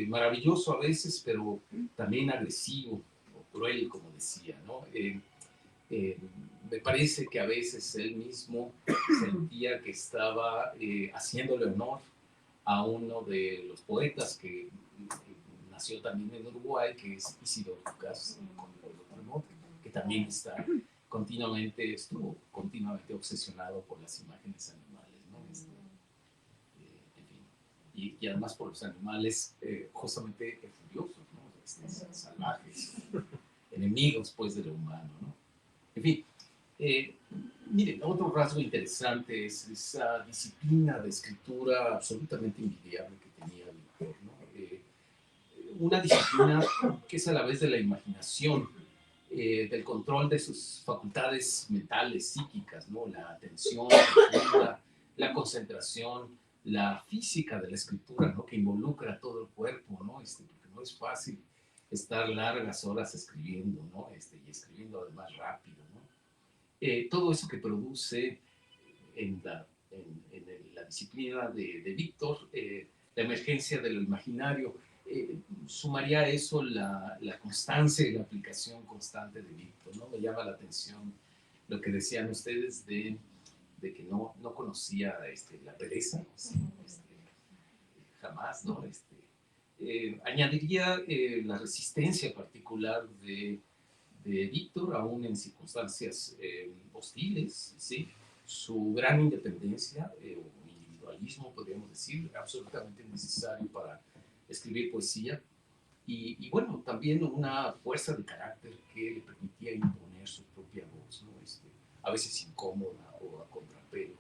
maravilloso a veces, pero también agresivo o cruel, como decía, ¿no? Eh, Me parece que a veces él mismo sentía que estaba haciéndole honor a uno de los poetas que nació también en Uruguay, que es Isidoro Lucas, que también estuvo continuamente obsesionado por las imágenes animales, ¿no? En fin, y además por los animales justamente furiosos, ¿no? Salvajes, enemigos pues de lo humano, ¿no? En fin, miren, otro rasgo interesante es esa disciplina de escritura absolutamente envidiable que tenía Víctor, ¿no? Una disciplina que es a la vez de la imaginación, del control de sus facultades mentales, psíquicas, ¿no? La atención, la concentración, la física de la escritura, ¿no? Que involucra todo el cuerpo, ¿no? Porque no es fácil estar largas horas escribiendo, ¿no? Y escribiendo además rápido, ¿no? Todo eso que produce en la disciplina de Víctor, la emergencia de lo imaginario, sumaría a eso la constancia y la aplicación constante de Víctor, ¿no? Me llama la atención lo que decían ustedes de que no conocía la pereza, ¿sí? Jamás, ¿no? Añadiría la resistencia particular de Víctor, aún en circunstancias hostiles, ¿sí? Su gran independencia o individualismo, podríamos decir, absolutamente necesario para escribir poesía, y bueno, también una fuerza de carácter que le permitía imponer su propia voz, ¿no? A veces incómoda o a contrapelo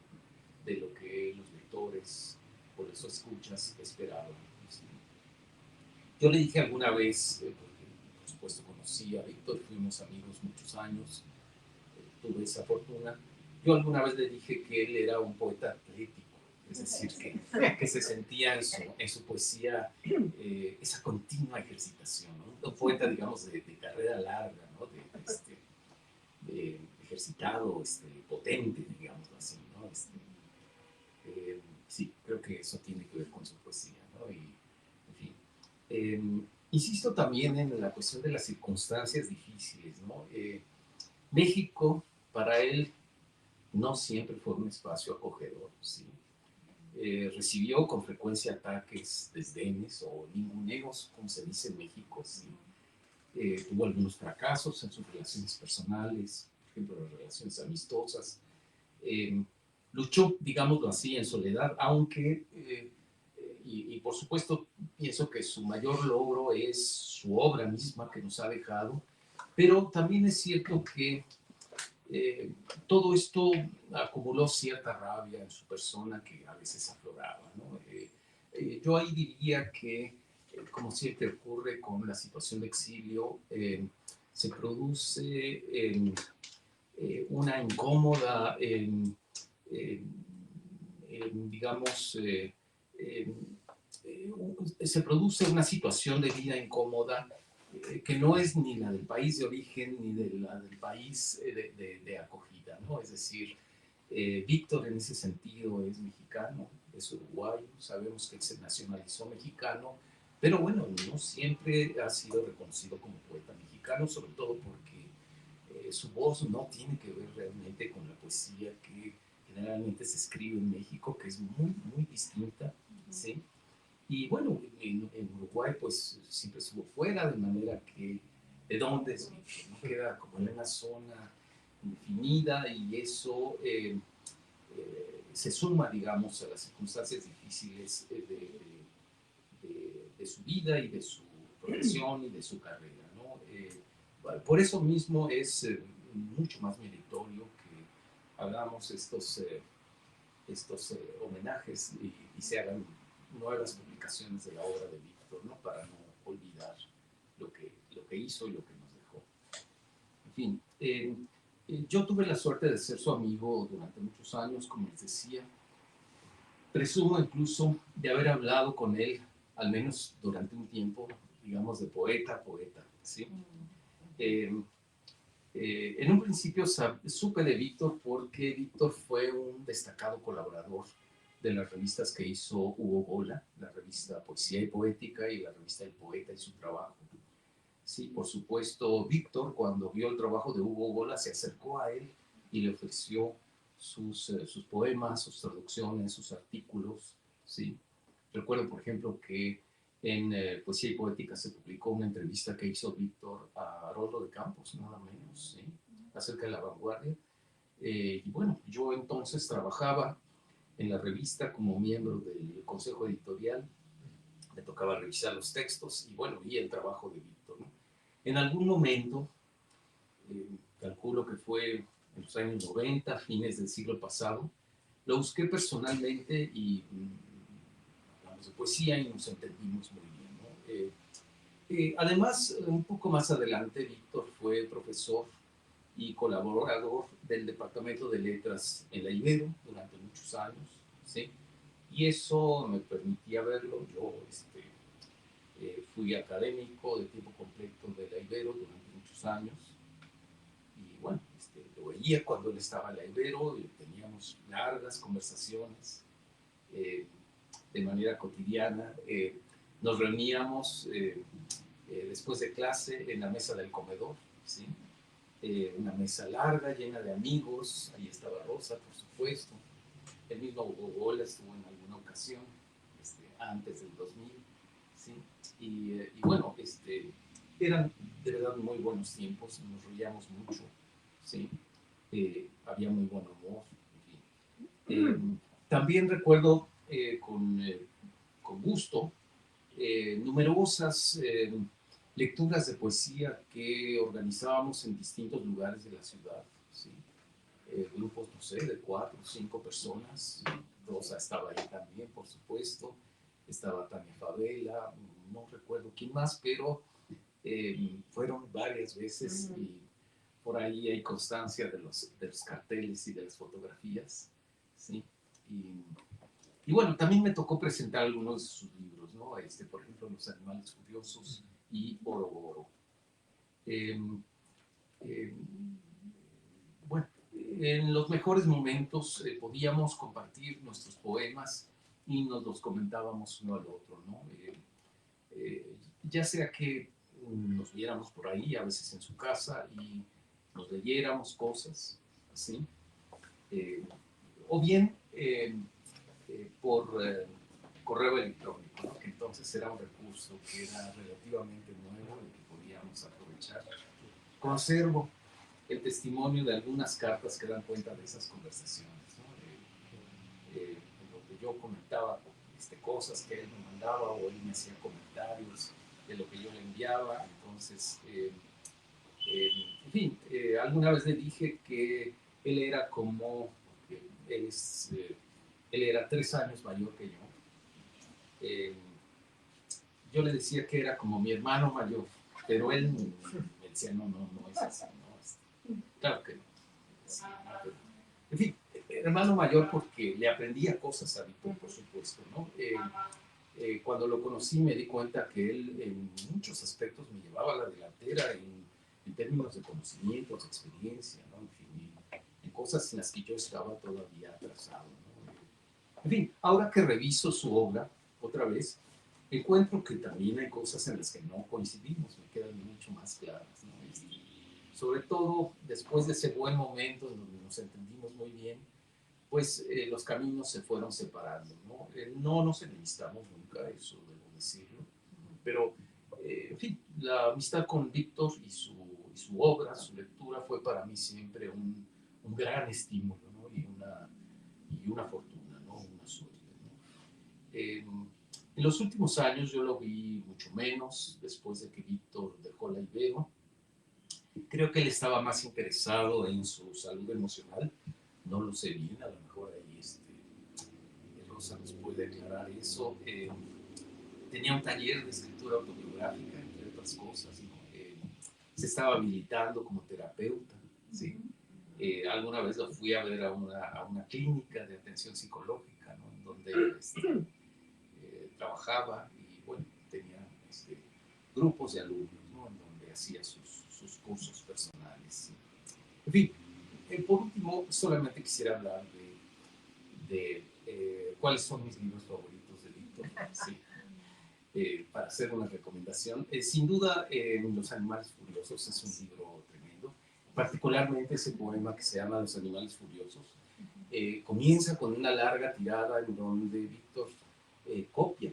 de lo que los lectores o los escuchas esperaban, ¿sí? Yo le dije alguna vez, porque por supuesto conocí a Víctor, fuimos amigos muchos años, tuve esa fortuna. Yo alguna vez le dije que él era un poeta atlético, es decir, que se sentía en su poesía esa continua ejercitación, ¿no? Un poeta, digamos, de carrera larga, ¿no? De ejercitado, potente, digamos así, ¿no? Sí, creo que eso tiene que ver con su poesía, ¿no? Insisto también en la cuestión de las circunstancias difíciles, ¿no? México, para él, no siempre fue un espacio acogedor, ¿sí? Recibió con frecuencia ataques, desdenes o ninguneos, como se dice en México, ¿sí? Tuvo algunos fracasos en sus relaciones personales, por ejemplo, las relaciones amistosas. Luchó, digámoslo así, en soledad, aunque, y por supuesto, pienso que su mayor logro es su obra misma que nos ha dejado, pero también es cierto que todo esto acumuló cierta rabia en su persona que a veces afloraba, ¿no? Yo ahí diría que, como siempre ocurre con la situación de exilio, se produce una incómoda, digamos, se produce una situación de vida incómoda que no es ni la del país de origen ni de la del país de acogida, ¿no? Es decir, Víctor en ese sentido es mexicano, es uruguayo, sabemos que él se nacionalizó mexicano, pero bueno, no siempre ha sido reconocido como poeta mexicano, sobre todo porque su voz no tiene que ver realmente con la poesía que generalmente se escribe en México, que es muy, muy distinta, ¿sí? Y bueno, en Uruguay pues siempre estuvo fuera, de manera que de dónde es, ¿no? Queda como en una zona definida y eso se suma, digamos, a las circunstancias difíciles de su vida y de su profesión y de su carrera, ¿no? Por eso mismo es mucho más meritorio que hagamos estos homenajes y se hagan nuevas publicaciones de la obra de Víctor, ¿no? Para no olvidar lo que hizo y lo que nos dejó. En fin, yo tuve la suerte de ser su amigo durante muchos años, como les decía. Presumo incluso de haber hablado con él, al menos durante un tiempo, digamos, de poeta a poeta, ¿sí? En un principio supe de Víctor porque Víctor fue un destacado colaborador de las revistas que hizo Hugo Gola, la revista Poesía y Poética y la revista El Poeta y su trabajo. Sí, por supuesto, Víctor, cuando vio el trabajo de Hugo Gola, se acercó a él y le ofreció sus poemas, sus traducciones, sus artículos. ¿Sí? Recuerdo, por ejemplo, que en Poesía y Poética se publicó una entrevista que hizo Víctor a Haroldo de Campos, nada menos, ¿sí? Acerca de la vanguardia. Y bueno, yo entonces trabajaba en la revista como miembro del consejo editorial, me tocaba revisar los textos y bueno, vi el trabajo de Víctor, ¿no? En algún momento, calculo que fue en los años 90, fines del siglo pasado, lo busqué personalmente y hablamos de poesía y nos entendimos muy bien, ¿no? Además, un poco más adelante, Víctor fue profesor y colaborador del Departamento de Letras en la Ibero durante muchos años, ¿sí? Y eso me permitía verlo. Yo fui académico de tiempo completo de la Ibero durante muchos años y bueno, lo veía cuando él estaba en la Ibero y teníamos largas conversaciones de manera cotidiana. Nos reuníamos después de clase en la mesa del comedor, ¿sí? Una mesa larga, llena de amigos, ahí estaba Rosa, por supuesto, el mismo Hugo Gola estuvo en alguna ocasión, antes del 2000, ¿sí? Y bueno, eran de verdad muy buenos tiempos, nos reíamos mucho, ¿sí? Había muy buen humor, en fin. También recuerdo con gusto numerosas lecturas de poesía que organizábamos en distintos lugares de la ciudad, ¿sí? Grupos, no sé, de 4 o 5 personas. Rosa estaba ahí también, por supuesto. Estaba Tania Favela, no recuerdo quién más, pero fueron varias veces y por ahí hay constancia de los carteles y de las fotografías, ¿sí? Y bueno, también me tocó presentar algunos de sus libros, ¿no? Por ejemplo, Los Animales Furiosos y Orogoro. Bueno, en los mejores momentos podíamos compartir nuestros poemas y nos los comentábamos uno al otro, ¿no? ya sea que nos viéramos por ahí, a veces en su casa, y nos leyéramos cosas, ¿sí? O bien por correo electrónico, ¿no? Que entonces era un recurso que era relativamente nuevo y que podíamos aprovechar. Conservo el testimonio de algunas cartas que dan cuenta de esas conversaciones, ¿no? En donde yo comentaba cosas que él me mandaba o él me hacía comentarios de lo que yo le enviaba. Entonces, en fin, alguna vez le dije que él era como, él era 3 años mayor que yo. Yo le decía que era como mi hermano mayor, pero él me decía, no, no, no es así, no es, claro que no. Sí, no, pero, en fin, hermano mayor porque le aprendía cosas a Víctor, por supuesto, ¿no? Cuando lo conocí me di cuenta que él en muchos aspectos me llevaba a la delantera en términos de conocimientos, de experiencia, ¿no? En fin, en cosas en las que yo estaba todavía atrasado, ¿no? En fin, ahora que reviso su obra otra vez, encuentro que también hay cosas en las que no coincidimos, me quedan mucho más claras, ¿no? Sobre todo después de ese buen momento en donde nos entendimos muy bien, pues los caminos se fueron separando, ¿no? No nos enemistamos nunca, eso debo decirlo, pero, en fin, la amistad con Víctor y su obra, su lectura, fue para mí siempre un gran estímulo, ¿no? Y una fortuna, ¿no? Una suerte, ¿no? En los últimos años yo lo vi mucho menos, después de que Víctor dejó la Ibero. Creo que él estaba más interesado en su salud emocional, no lo sé bien, a lo mejor ahí Rosa nos puede aclarar eso. Tenía un taller de escritura autobiográfica, entre otras cosas, ¿no? Se estaba habilitando como terapeuta, ¿sí? Alguna vez lo fui a ver a una clínica de atención psicológica, ¿no? En donde trabajaba y, bueno, tenía grupos de alumnos, ¿no? En donde hacía sus cursos personales, ¿sí? En fin, por último, solamente quisiera hablar de cuáles son mis libros favoritos de Víctor, ¿sí? Para hacer una recomendación. Sin duda, Los Animales Furiosos es un libro tremendo, particularmente ese poema que se llama Los Animales Furiosos. Comienza con una larga tirada en donde Víctor copia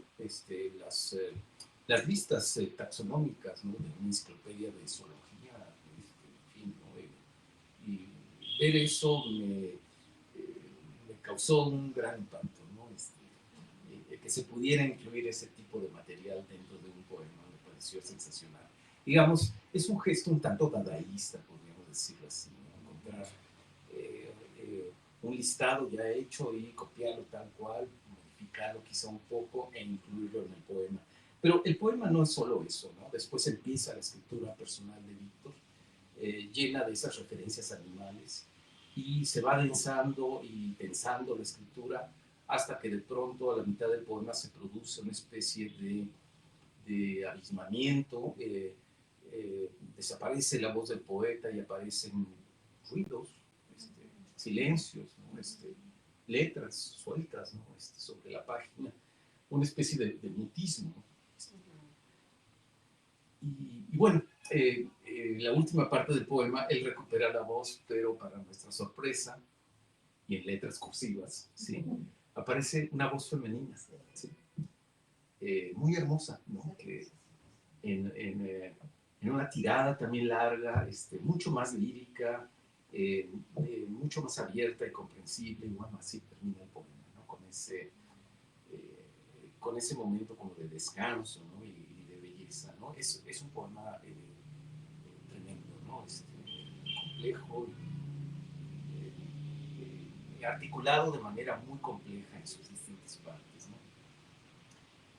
las listas taxonómicas, ¿no? De una enciclopedia de zoología, en fin, ¿no? Y ver eso me causó un gran impacto, ¿no? Que se pudiera incluir ese tipo de material dentro de un poema me pareció sensacional. Digamos, es un gesto un tanto dadaísta, podríamos decirlo así, ¿no? Encontrar un listado ya hecho y copiarlo tal cual, modificarlo quizá un poco e incluirlo en el poema. Pero el poema no es solo eso, ¿no? Después empieza la escritura personal de Víctor, llena de esas referencias animales, y se va densando y tensando la escritura hasta que de pronto a la mitad del poema se produce una especie de abismamiento, desaparece la voz del poeta y aparecen ruidos, silencios, ¿no? Letras sueltas, ¿no? Sobre la página, una especie de mutismo. Y bueno, la última parte del poema, él recupera la voz, pero para nuestra sorpresa, y en letras cursivas, ¿sí? Aparece una voz femenina, ¿sí? Muy hermosa, ¿no? Que en una tirada también larga, mucho más lírica, mucho más abierta y comprensible, y bueno, así termina el poema, ¿no? Con ese momento como de descanso, ¿no? Y de belleza, ¿no? Es un poema tremendo, ¿no? Complejo, articulado de manera muy compleja en sus distintas partes, ¿no?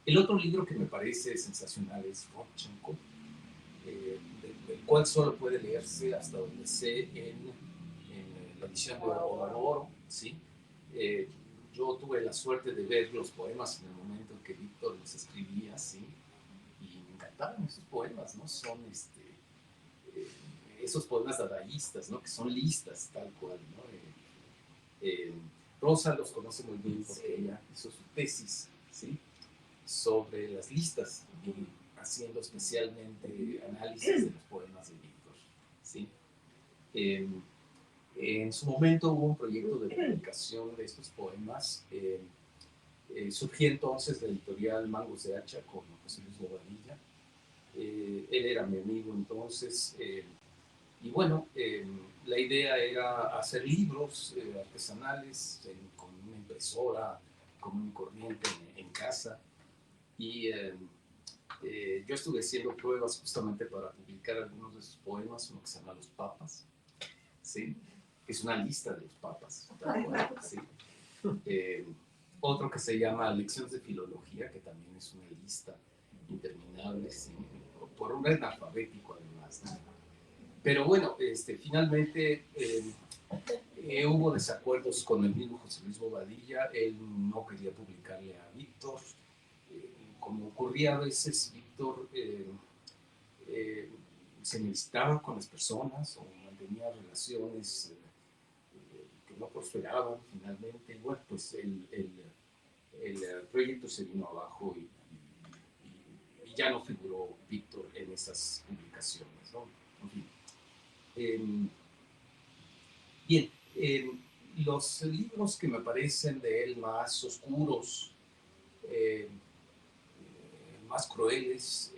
El otro libro que me parece sensacional es Rodchenko, del cual solo puede leerse, hasta donde sé, en la edición de Oro, ¿sí? Yo tuve la suerte de ver los poemas en el momento en que Víctor los escribía, ¿sí? Y me encantaron esos poemas, ¿no? Son esos poemas dadaístas, ¿no? Que son listas, tal cual, ¿no? Rosa los conoce muy bien porque ella hizo su tesis, ¿sí? Sobre las listas, y haciendo especialmente análisis de los poemas de Víctor, ¿sí? En su momento hubo un proyecto de publicación de estos poemas. Surgió entonces la editorial Mangos de Hacha con José Luis Bobadilla. Él era mi amigo entonces. Y bueno, la idea era hacer libros artesanales con una impresora común y corriente en casa. Y yo estuve haciendo pruebas justamente para publicar algunos de sus poemas, uno que se llama Los Papas, ¿sí? Es una lista de los papas, tal cual, ¿sí? Otro que se llama Lecciones de Filología, que también es una lista interminable, ¿sí? Por orden alfabético además, ¿no? Pero bueno, finalmente hubo desacuerdos con el mismo José Luis Bobadilla. Él no quería publicarle a Víctor. Como ocurría a veces, Víctor se necesitaba con las personas o mantenía relaciones que no prosperaban finalmente. Bueno, pues el proyecto se vino abajo y ya no figuró Víctor en esas publicaciones, ¿no? En fin. Bien, los libros que me parecen de él más oscuros, más crueles,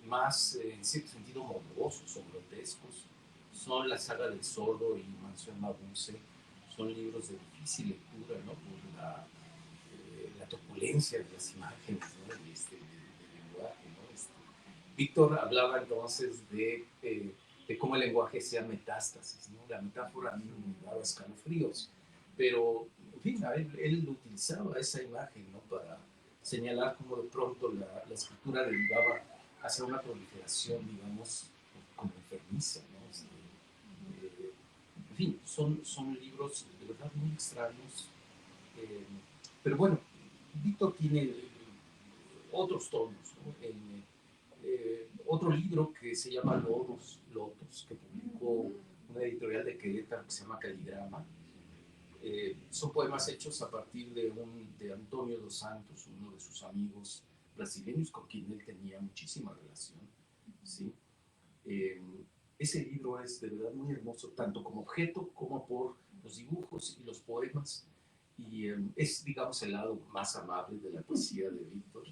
más en cierto sentido morbosos o grotescos, son La Saga del Sordo y Mansión Mabuse. Son libros de difícil lectura, ¿no? Por la turbulencia de las imágenes, ¿no? Del lenguaje, ¿no? Víctor hablaba entonces de cómo el lenguaje sea metástasis, ¿no? La metáfora a mí me daba escalofríos, pero, en fin, él utilizaba esa imagen, ¿no? Para señalar cómo de pronto la escritura derivaba hacia una proliferación, digamos, como enfermiza, ¿no? En fin, son libros de verdad muy extraños, pero bueno, Víctor tiene otros tonos, ¿no? Otro libro que se llama Lotos, que publicó una editorial de Querétaro que se llama Caligrama. Son poemas hechos a partir de Antonio dos Santos, uno de sus amigos brasileños con quien él tenía muchísima relación, ¿sí? Ese libro es de verdad muy hermoso, tanto como objeto como por los dibujos y los poemas, y es, digamos, el lado más amable de la poesía de Víctor.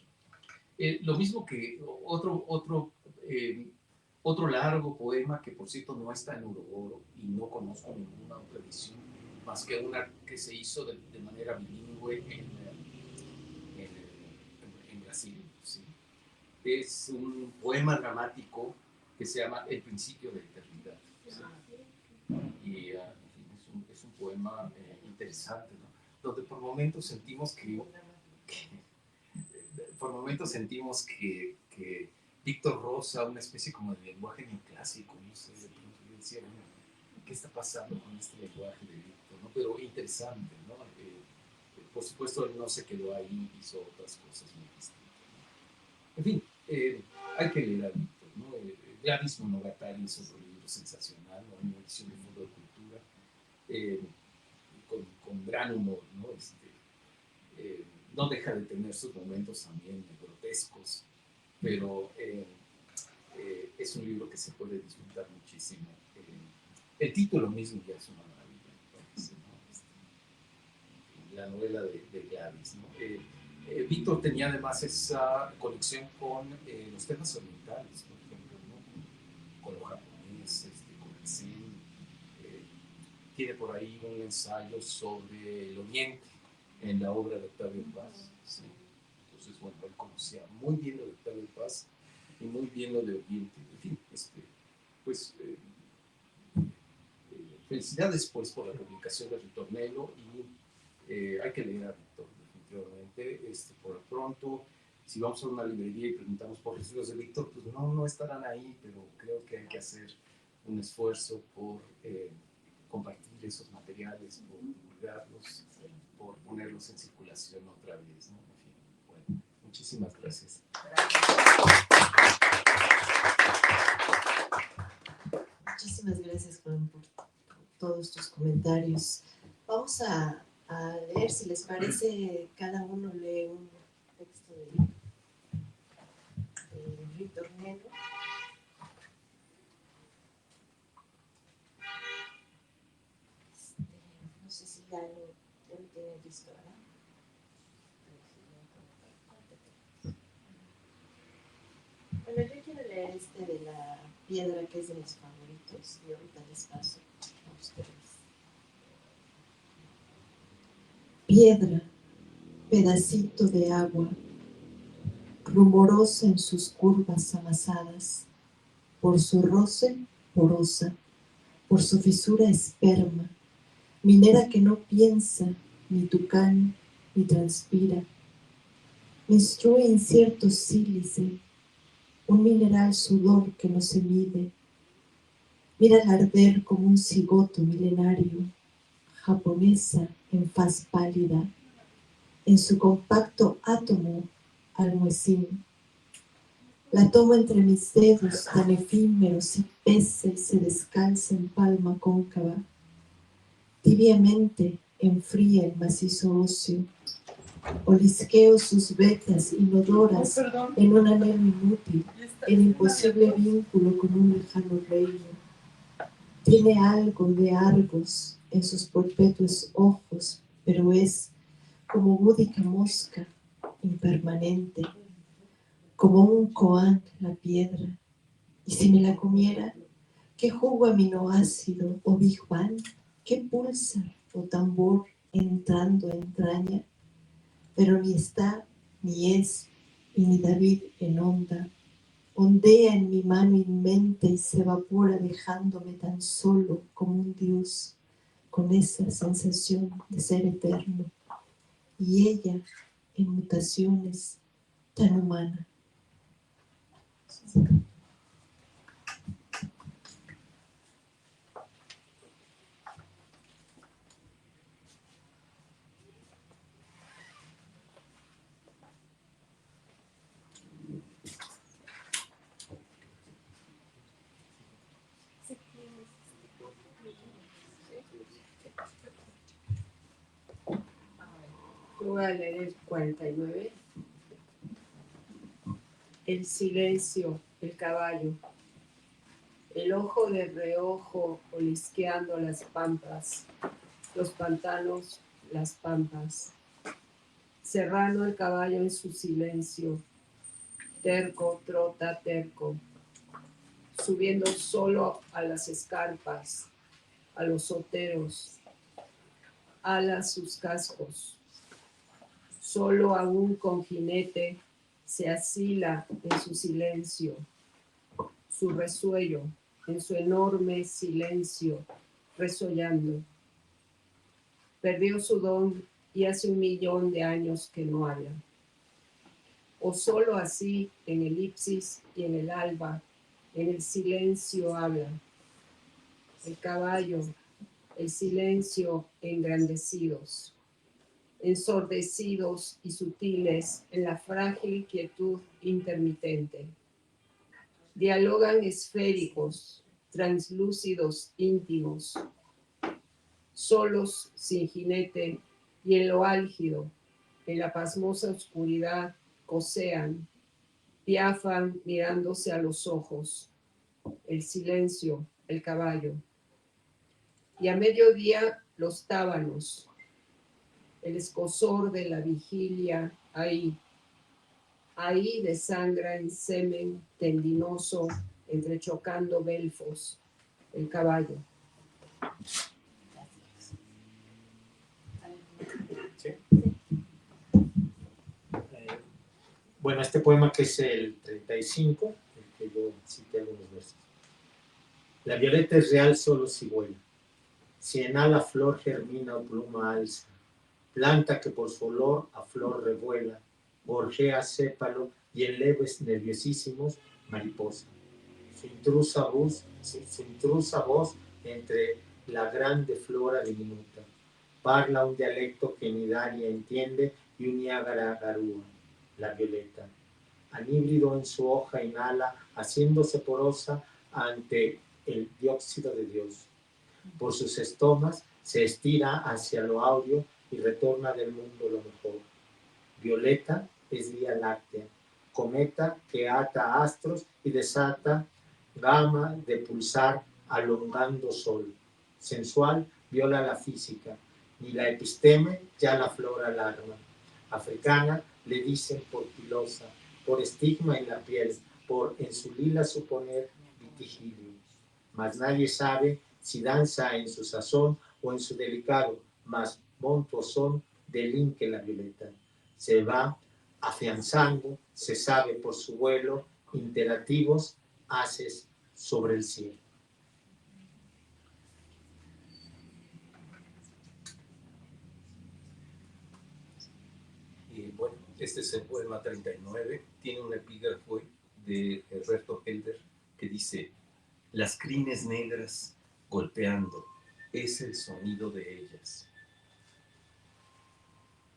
Lo mismo que otro largo poema que, por cierto, no está en Uroboro y no conozco ninguna otra edición, más que una que se hizo de manera bilingüe en Brasil, ¿sí? Es un poema dramático que se llama El Principio de Eternidad, ¿sí? Y es un poema interesante, ¿no? Donde por momentos sentimos que Víctor roza una especie como de lenguaje neoclásico, no sé, de pronto yo decía, bueno, ¿qué está pasando con este lenguaje de Víctor? ¿No? Pero interesante, ¿no? Por supuesto, él no se quedó ahí, hizo otras cosas muy distintas, ¿no? En fin, hay que leer a Víctor, ¿no? Gladys Monogatari es otro libro sensacional, ¿no? Una edición de Fondo de Cultura, con gran humor, ¿no? No deja de tener sus momentos también grotescos, pero es un libro que se puede disfrutar muchísimo. El título mismo ya es una maravilla, parece, ¿no? La novela de Gladys, ¿no? Víctor tenía además esa conexión con los temas orientales, por ejemplo, ¿no? Con lo japonés, con el zen. Tiene por ahí un ensayo sobre el oriente en la obra de Octavio Paz, ¿sí? Entonces, bueno, él conocía muy bien lo de Octavio Paz y muy bien lo de Oriente. En fin, pues felicidades pues por la publicación de Ritornello y hay que leer a Víctor, definitivamente. Por lo pronto, si vamos a una librería y preguntamos por los libros de Víctor, pues no estarán ahí, pero creo que hay que hacer un esfuerzo por compartir esos materiales, por divulgarlos, por ponerlos en circulación otra vez, ¿no? En fin, bueno, muchísimas gracias. Muchísimas gracias, Juan, por todos tus comentarios. Vamos a leer, si les parece, cada uno lee un texto de Víctor esto, ¿verdad? Bueno, yo quiero leer este de la piedra, que es de mis favoritos, y ahorita les paso a ustedes. Piedra, pedacito de agua, rumorosa en sus curvas amasadas, por su roce porosa, por su fisura esperma, minera que no piensa, ni tucán, ni transpira, menstrua incierto sílice, un mineral sudor que no se mide, mira al arder como un cigoto milenario, japonesa en faz pálida, en su compacto átomo almuecín. La tomo entre mis dedos tan efímeros y pese se descalza en palma cóncava. Tibiamente enfría el macizo óseo. Olisqueo sus vetas inodoras en un anhelo inútil, el imposible vínculo con un lejano reino. Tiene algo de Argos en sus perpetuos ojos, pero es como búdica mosca, impermanente, como un koan la piedra. Y si me la comiera, ¿qué jugo aminoácido o Big Bang? ¿Qué pulsa o tambor entrando a entraña? Pero ni está, ni es, y ni David en onda. Ondea en mi mano inmente y se evapora dejándome tan solo como un dios, con esa sensación de ser eterno. Y ella, en mutaciones, tan humana. Voy a leer el 49. El silencio, el caballo. El ojo de reojo olisqueando las pampas, los pantanos, las pampas. Serrano el caballo en su silencio, terco trota terco, subiendo solo a las escarpas, a los oteros, ala sus cascos. Solo aún con jinete se asila en su silencio, su resuello, en su enorme silencio, resollando. Perdió su don y hace 1.000.000 de años que no habla. O solo así, en elipsis y en el alba, en el silencio habla. El caballo, el silencio engrandecidos, ensordecidos y sutiles en la frágil quietud intermitente. Dialogan esféricos, translúcidos íntimos, solos sin jinete y en lo álgido, en la pasmosa oscuridad, cosean, piafan mirándose a los ojos, el silencio, el caballo. Y a mediodía los tábanos, el escozor de la vigilia, ahí desangra en semen tendinoso, entrechocando belfos, el caballo. ¿Sí? Bueno, este poema que es el 35, el que yo cité algunos versos. La violeta es real solo si vuela, si en ala flor germina o pluma alza, planta que por su olor a flor revuela, gorjea sépalo y en leves nerviosísimos mariposa. Su intrusa voz entre la grande flora diminuta, parla un dialecto que ni Daria entiende y un Niágara garúa, la violeta. Aníbrido en su hoja inhala, haciéndose porosa ante el dióxido de Dios. Por sus estomas se estira hacia lo áureo y retorna del mundo lo mejor. Violeta es vía láctea, cometa que ata astros y desata gama de pulsar alongando sol. Sensual viola la física ni la episteme, ya la flora alarma. Africana le dicen por pilosa, por estigma en la piel, por en su lila suponer vitigilio. Mas nadie sabe si danza en su sazón o en su delicado, más monto son delinque la violeta. Se va afianzando, se sabe por su vuelo, imperativos, haces sobre el cielo. Y bueno, este es el poema 39, tiene un epígrafo de Herberto Helder que dice: las crines negras golpeando, es el sonido de ellas.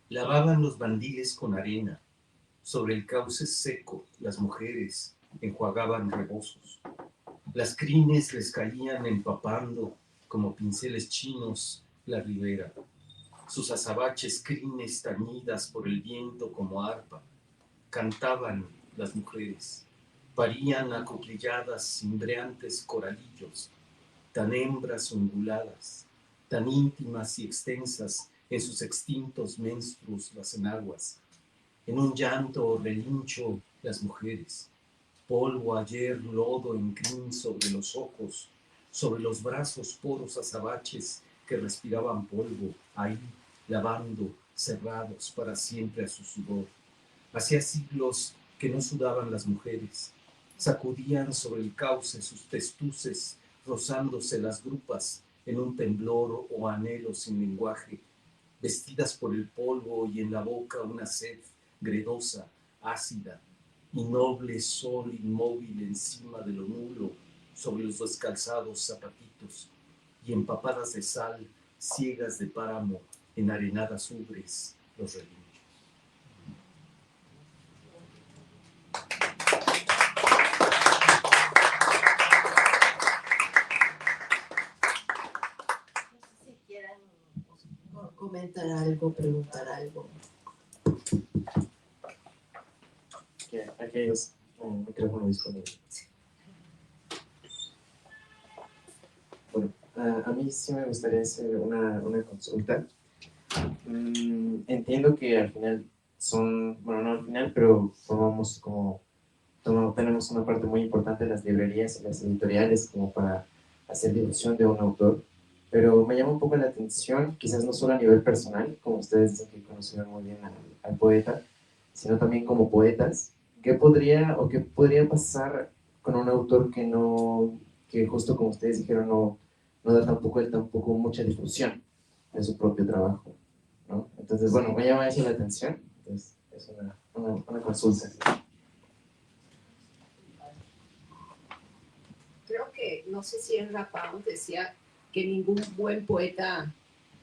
Lavaban los bandiles con arena, sobre el cauce seco las mujeres enjuagaban rebozos. Las crines les caían empapando como pinceles chinos la ribera. Sus azabaches crines tañidas por el viento como arpa. Cantaban las mujeres, parían acuclilladas cimbreantes coralillos, tan hembras unguladas, tan íntimas y extensas en sus extintos menstruos las enaguas. En un llanto o relincho las mujeres, polvo ayer, lodo en crin sobre los ojos, sobre los brazos poros azabaches que respiraban polvo, ahí lavando, cerrados para siempre a su sudor. Hacía siglos que no sudaban las mujeres, sacudían sobre el cauce sus testuces, rozándose las grupas en un temblor o anhelo sin lenguaje, vestidas por el polvo y en la boca una sed gredosa, ácida, y noble sol inmóvil encima de lo nulo, sobre los descalzados zapatitos, y empapadas de sal, ciegas de páramo, en arenadas ubres, los relinchos. No sé si quieran comentar algo, preguntar algo. Aquellos con micrófono disponible. Bueno, a mí sí me gustaría hacer una consulta. Entiendo que al final bueno, no al final, pero tenemos una parte muy importante en las librerías y las editoriales como para hacer difusión de un autor, pero me llama un poco la atención, quizás no solo a nivel personal, como ustedes dicen que conocieron muy bien al poeta, sino también como poetas. ¿Qué podría pasar con un autor que justo como ustedes dijeron, no da tampoco mucha difusión de su propio trabajo, ¿no? Entonces, bueno, me llama eso la atención. Entonces, es una consulta. Creo que, no sé si en Rapao decía que ningún buen poeta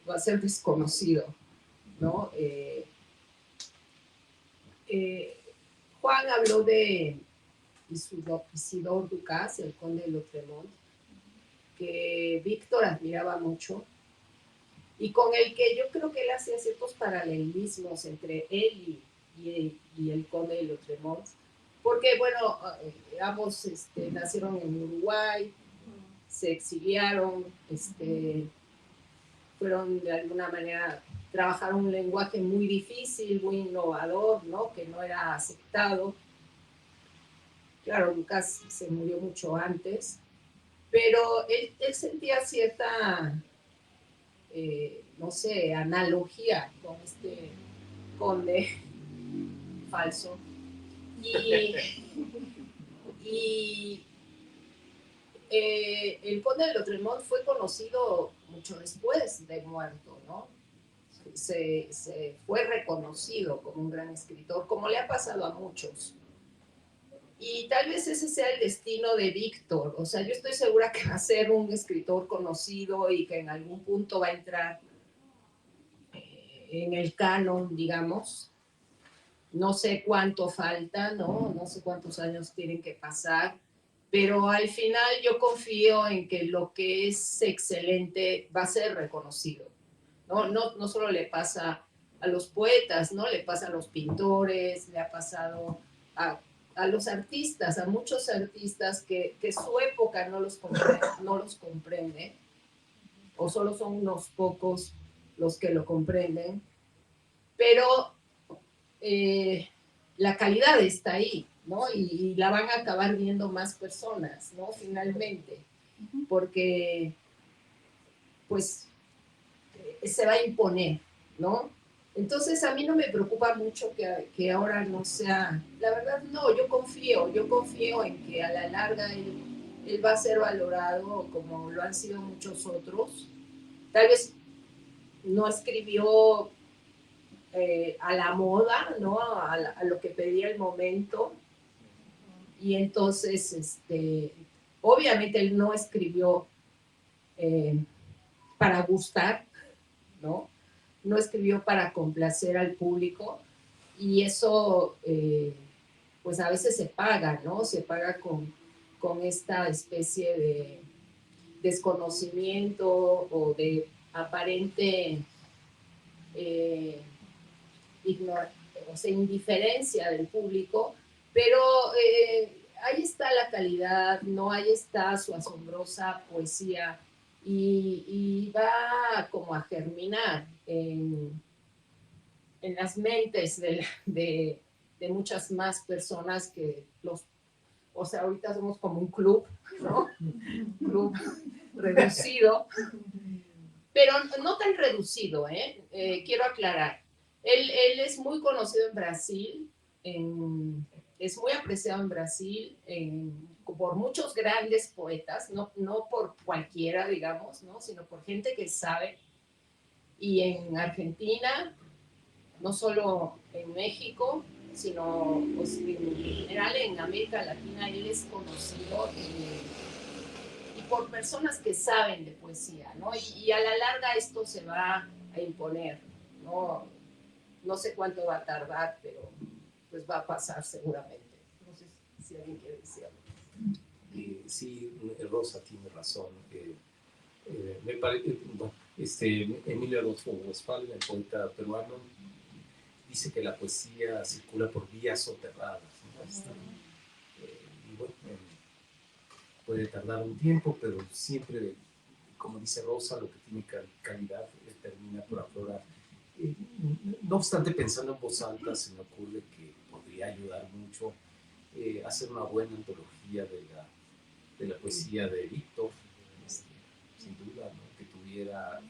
va a ser desconocido, ¿no? Juan habló de Isidore Ducas, el conde de Lautréamont, que Víctor admiraba mucho y con el que yo creo que él hacía ciertos paralelismos entre él y el conde de Lautréamont, porque, bueno, ambos nacieron en Uruguay, se exiliaron, fueron de alguna manera, trabajaron un lenguaje muy difícil, muy innovador, ¿no? Que no era aceptado. Claro, Lucas se murió mucho antes, pero él sentía cierta, no sé, analogía con este conde falso. Y el conde de Lautréamont fue conocido mucho después de muerto, ¿no? Se fue reconocido como un gran escritor, como le ha pasado a muchos. Y tal vez ese sea el destino de Víctor. O sea, yo estoy segura que va a ser un escritor conocido y que en algún punto va a entrar en el canon, digamos. No sé cuánto falta, ¿no? No sé cuántos años tienen que pasar, pero al final yo confío en que lo que es excelente va a ser reconocido. No solo le pasa a los poetas, ¿no? Le pasa a los pintores, le ha pasado a los artistas, a muchos artistas que su época no los comprende, o solo son unos pocos los que lo comprenden, pero la calidad está ahí, ¿no? Y la van a acabar viendo más personas, ¿no? Finalmente, porque pues se va a imponer, ¿no? Entonces a mí no me preocupa mucho que ahora no sea, la verdad no, yo confío en que a la larga él va a ser valorado como lo han sido muchos otros. Tal vez no escribió a la moda, ¿no? A lo que pedía el momento. Y entonces, obviamente él no escribió para gustar, ¿no? No escribió para complacer al público y eso, pues a veces se paga, ¿no? Se paga con esta especie de desconocimiento o de aparente o sea, indiferencia del público, pero ahí está la calidad, ¿no? Ahí está su asombrosa poesía y va como a germinar en las mentes de muchas más personas que o sea, ahorita somos como un club, ¿no? Un club reducido, pero no tan reducido, quiero aclarar. Él es muy conocido en Brasil, es muy apreciado en Brasil por muchos grandes poetas, no por cualquiera, digamos, ¿no? Sino por gente que sabe. Y en Argentina, no solo en México, sino pues, en general en América Latina, él es conocido y por personas que saben de poesía, ¿no? Y a la larga esto se va a imponer, ¿no? No sé cuánto va a tardar, pero pues va a pasar seguramente. No sé si alguien quiere decir algo. Sí, Rosa tiene razón. Me parece, bueno, Emilio Adolfo Westphal, el poeta peruano, dice que la poesía circula por vías soterradas, ¿no? Y bueno, puede tardar un tiempo, pero siempre, como dice Rosa, lo que tiene calidad termina por aflorar. No obstante, pensando en voz alta, se me ocurre que podría ayudar mucho hacer una buena antología de la poesía de Víctor, sin duda, ¿no? Que tuviera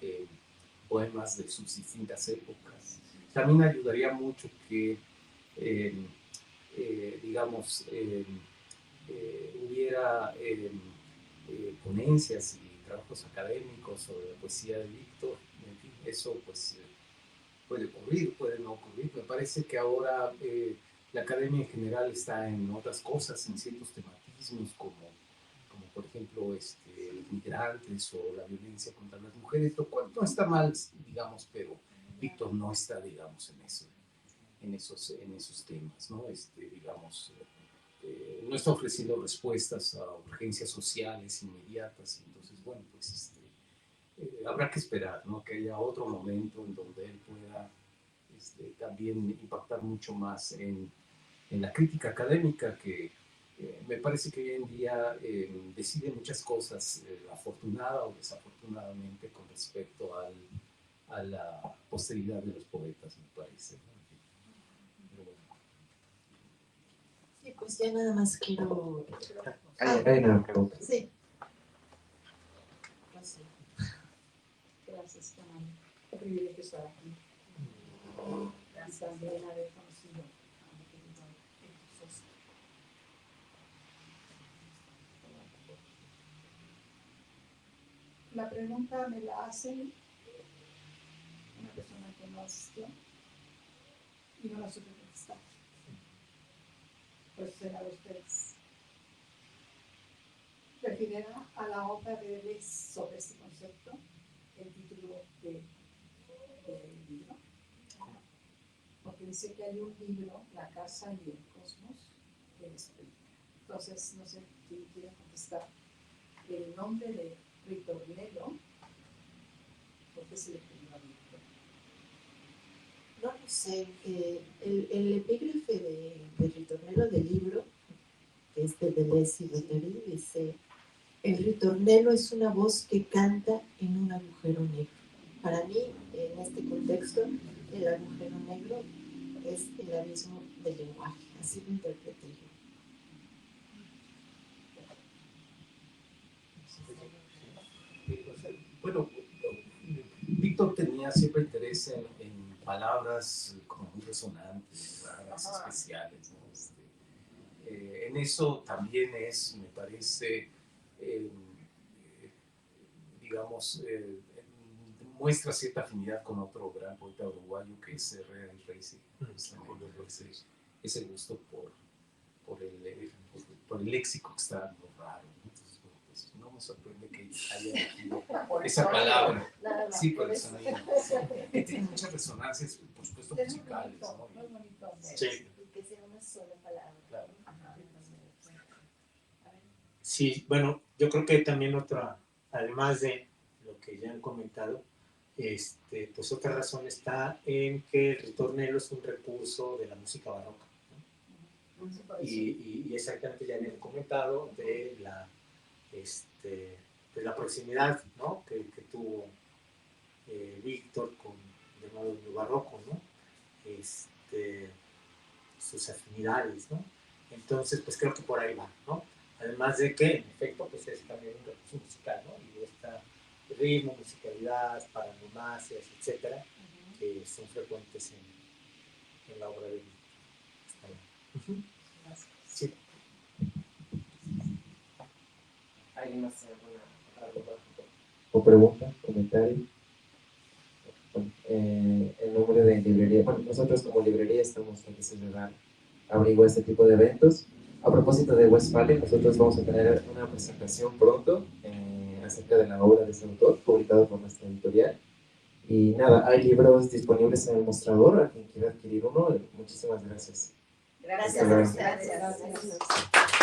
poemas de sus distintas épocas. También ayudaría mucho que, digamos, hubiera ponencias y trabajos académicos sobre la poesía de Víctor. En fin, eso pues puede ocurrir, puede no ocurrir. Me parece que ahora la academia en general está en otras cosas, en ciertos tematismos como por ejemplo los migrantes o la violencia contra las mujeres, lo cual no está mal, digamos, pero Víctor no está, digamos, en esos temas, ¿no? Digamos, no está ofreciendo respuestas a urgencias sociales inmediatas, entonces, bueno, pues habrá que esperar, ¿no? Que haya otro momento en donde él pueda también impactar mucho más en la crítica académica que me parece que hoy en día decide muchas cosas, afortunada o desafortunadamente, con respecto a la posteridad de los poetas, me parece. Pero bueno. Sí, pues ya nada más quiero... Hay una pregunta. Sí. Gracias, Tamara. Qué privilegio estar aquí. Y también haber conocido a mi querido Héctor Sosa. La pregunta me la hace una persona que no asistió y no la supe contestar. Pues será de ustedes. Referirá a la obra de Deleuze sobre este concepto, el título del libro. Porque dice que hay un libro, La Casa y el Cosmos, que él explica. Entonces, no sé quién quiere contestar. El nombre de Ritornello, ¿por qué se le pidió a Víctor? No lo sé. El epígrafe de Ritornello del libro, que es de Deleuze y Guattari, dice: el ritornello es una voz que canta en un agujero negro. Para mí, en este contexto, el agujero negro es el abismo del lenguaje, así lo interpreté yo. Bueno, Víctor tenía siempre interés en palabras como muy resonantes, raras, especiales, ¿no? En eso también es, me parece, digamos, muestra cierta afinidad con otro gran poeta uruguayo que es Herrera y Reise. Ese gusto por el léxico que está muy raro, ¿no? Entonces, bueno, pues, no me sorprende que haya elegido esa palabra. Sí, por el sonido. Sí. Que tiene muchas resonancias, por supuesto, musicales, ¿no? Sí. Que sea una sola palabra. Claro. Sí, bueno, yo creo que también otra, además de lo que ya han comentado, pues otra razón está en que el ritornello es un recurso de la música barroca, ¿no? Y exactamente ya habían comentado de la proximidad, ¿no? que tuvo Víctor con de modo barroco, ¿no? Sus afinidades, ¿no? Entonces, pues creo que por ahí va, ¿no? Además de que, en efecto, pues es también un recurso musical, ¿no? Y está ritmo, musicalidad, paronomastias, etcétera, que son frecuentes en la obra de Víctor. Sí. ¿Alguien más tiene alguna duda o pregunta, comentario? Bueno, el nombre de librería, bueno, nosotros como librería estamos felices de dar abrigo a este tipo de eventos. A propósito de Westfalen, nosotros vamos a tener una presentación pronto acerca de la obra de este autor, publicado por nuestra editorial. Y nada, hay libros disponibles en el mostrador, a quien quiera adquirir uno. Muchísimas gracias. Gracias a ustedes. Gracias.